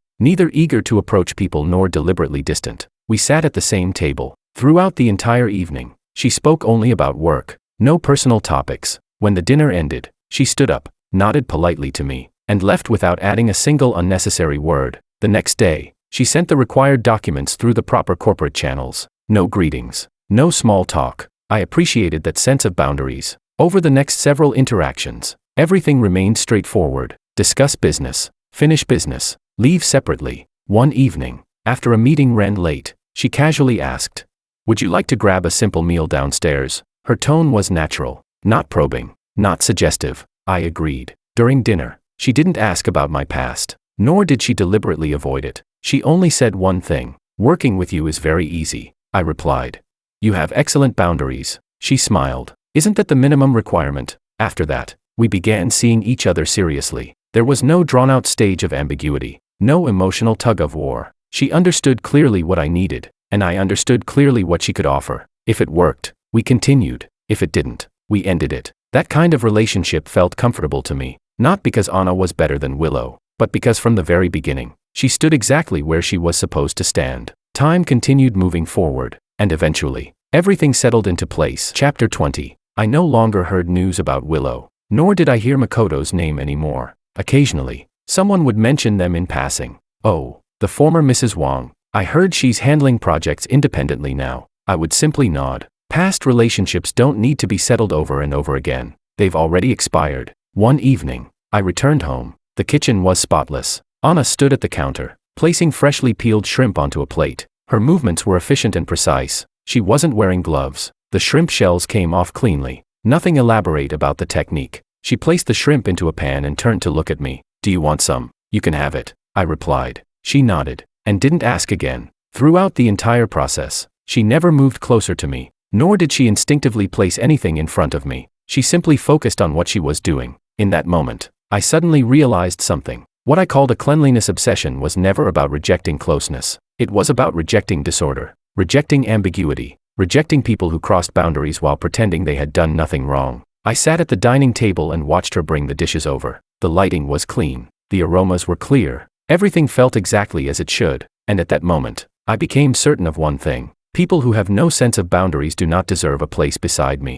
neither eager to approach people nor deliberately distant. We sat at the same table. Throughout the entire evening, she spoke only about work, no personal topics. When the dinner ended, she stood up, nodded politely to me, and left without adding a single unnecessary word. The next day, she sent the required documents through the proper corporate channels. No greetings, no small talk. I appreciated that sense of boundaries. Over the next several interactions, everything remained straightforward. Discuss business, finish business, leave separately. One evening, after a meeting ran late, she casually asked, "Would you like to grab a simple meal downstairs?" Her tone was natural, not probing, not suggestive. I agreed. During dinner, she didn't ask about my past, nor did she deliberately avoid it. She only said one thing: "Working with you is very easy." I replied, "You have excellent boundaries." She smiled. "Isn't that the minimum requirement?" After that, we began seeing each other seriously. There was no drawn-out stage of ambiguity, no emotional tug-of-war. She understood clearly what I needed, and I understood clearly what she could offer. If it worked, we continued. If it didn't, we ended it. That kind of relationship felt comfortable to me, not because Anna was better than Willow, but because from the very beginning, she stood exactly where she was supposed to stand. Time continued moving forward, and eventually, everything settled into place. Chapter 20. I no longer heard news about Willow, nor did I hear Makoto's name anymore. Occasionally, someone would mention them in passing. "Oh, the former Mrs. Wang. I heard she's handling projects independently now." I would simply nod. Past relationships don't need to be settled over and over again. They've already expired. One evening, I returned home. The kitchen was spotless. Anna stood at the counter, placing freshly peeled shrimp onto a plate. Her movements were efficient and precise. She wasn't wearing gloves. The shrimp shells came off cleanly. Nothing elaborate about the technique. She placed the shrimp into a pan and turned to look at me. "Do you want some?" "You can have it," I replied. She nodded, and didn't ask again. Throughout the entire process, she never moved closer to me, nor did she instinctively place anything in front of me. She simply focused on what she was doing. In that moment, I suddenly realized something. What I called a cleanliness obsession was never about rejecting closeness. It was about rejecting disorder, rejecting ambiguity, rejecting people who crossed boundaries while pretending they had done nothing wrong. I sat at the dining table and watched her bring the dishes over. The lighting was clean, the aromas were clear, everything felt exactly as it should, and at that moment, I became certain of one thing: people who have no sense of boundaries do not deserve a place beside me.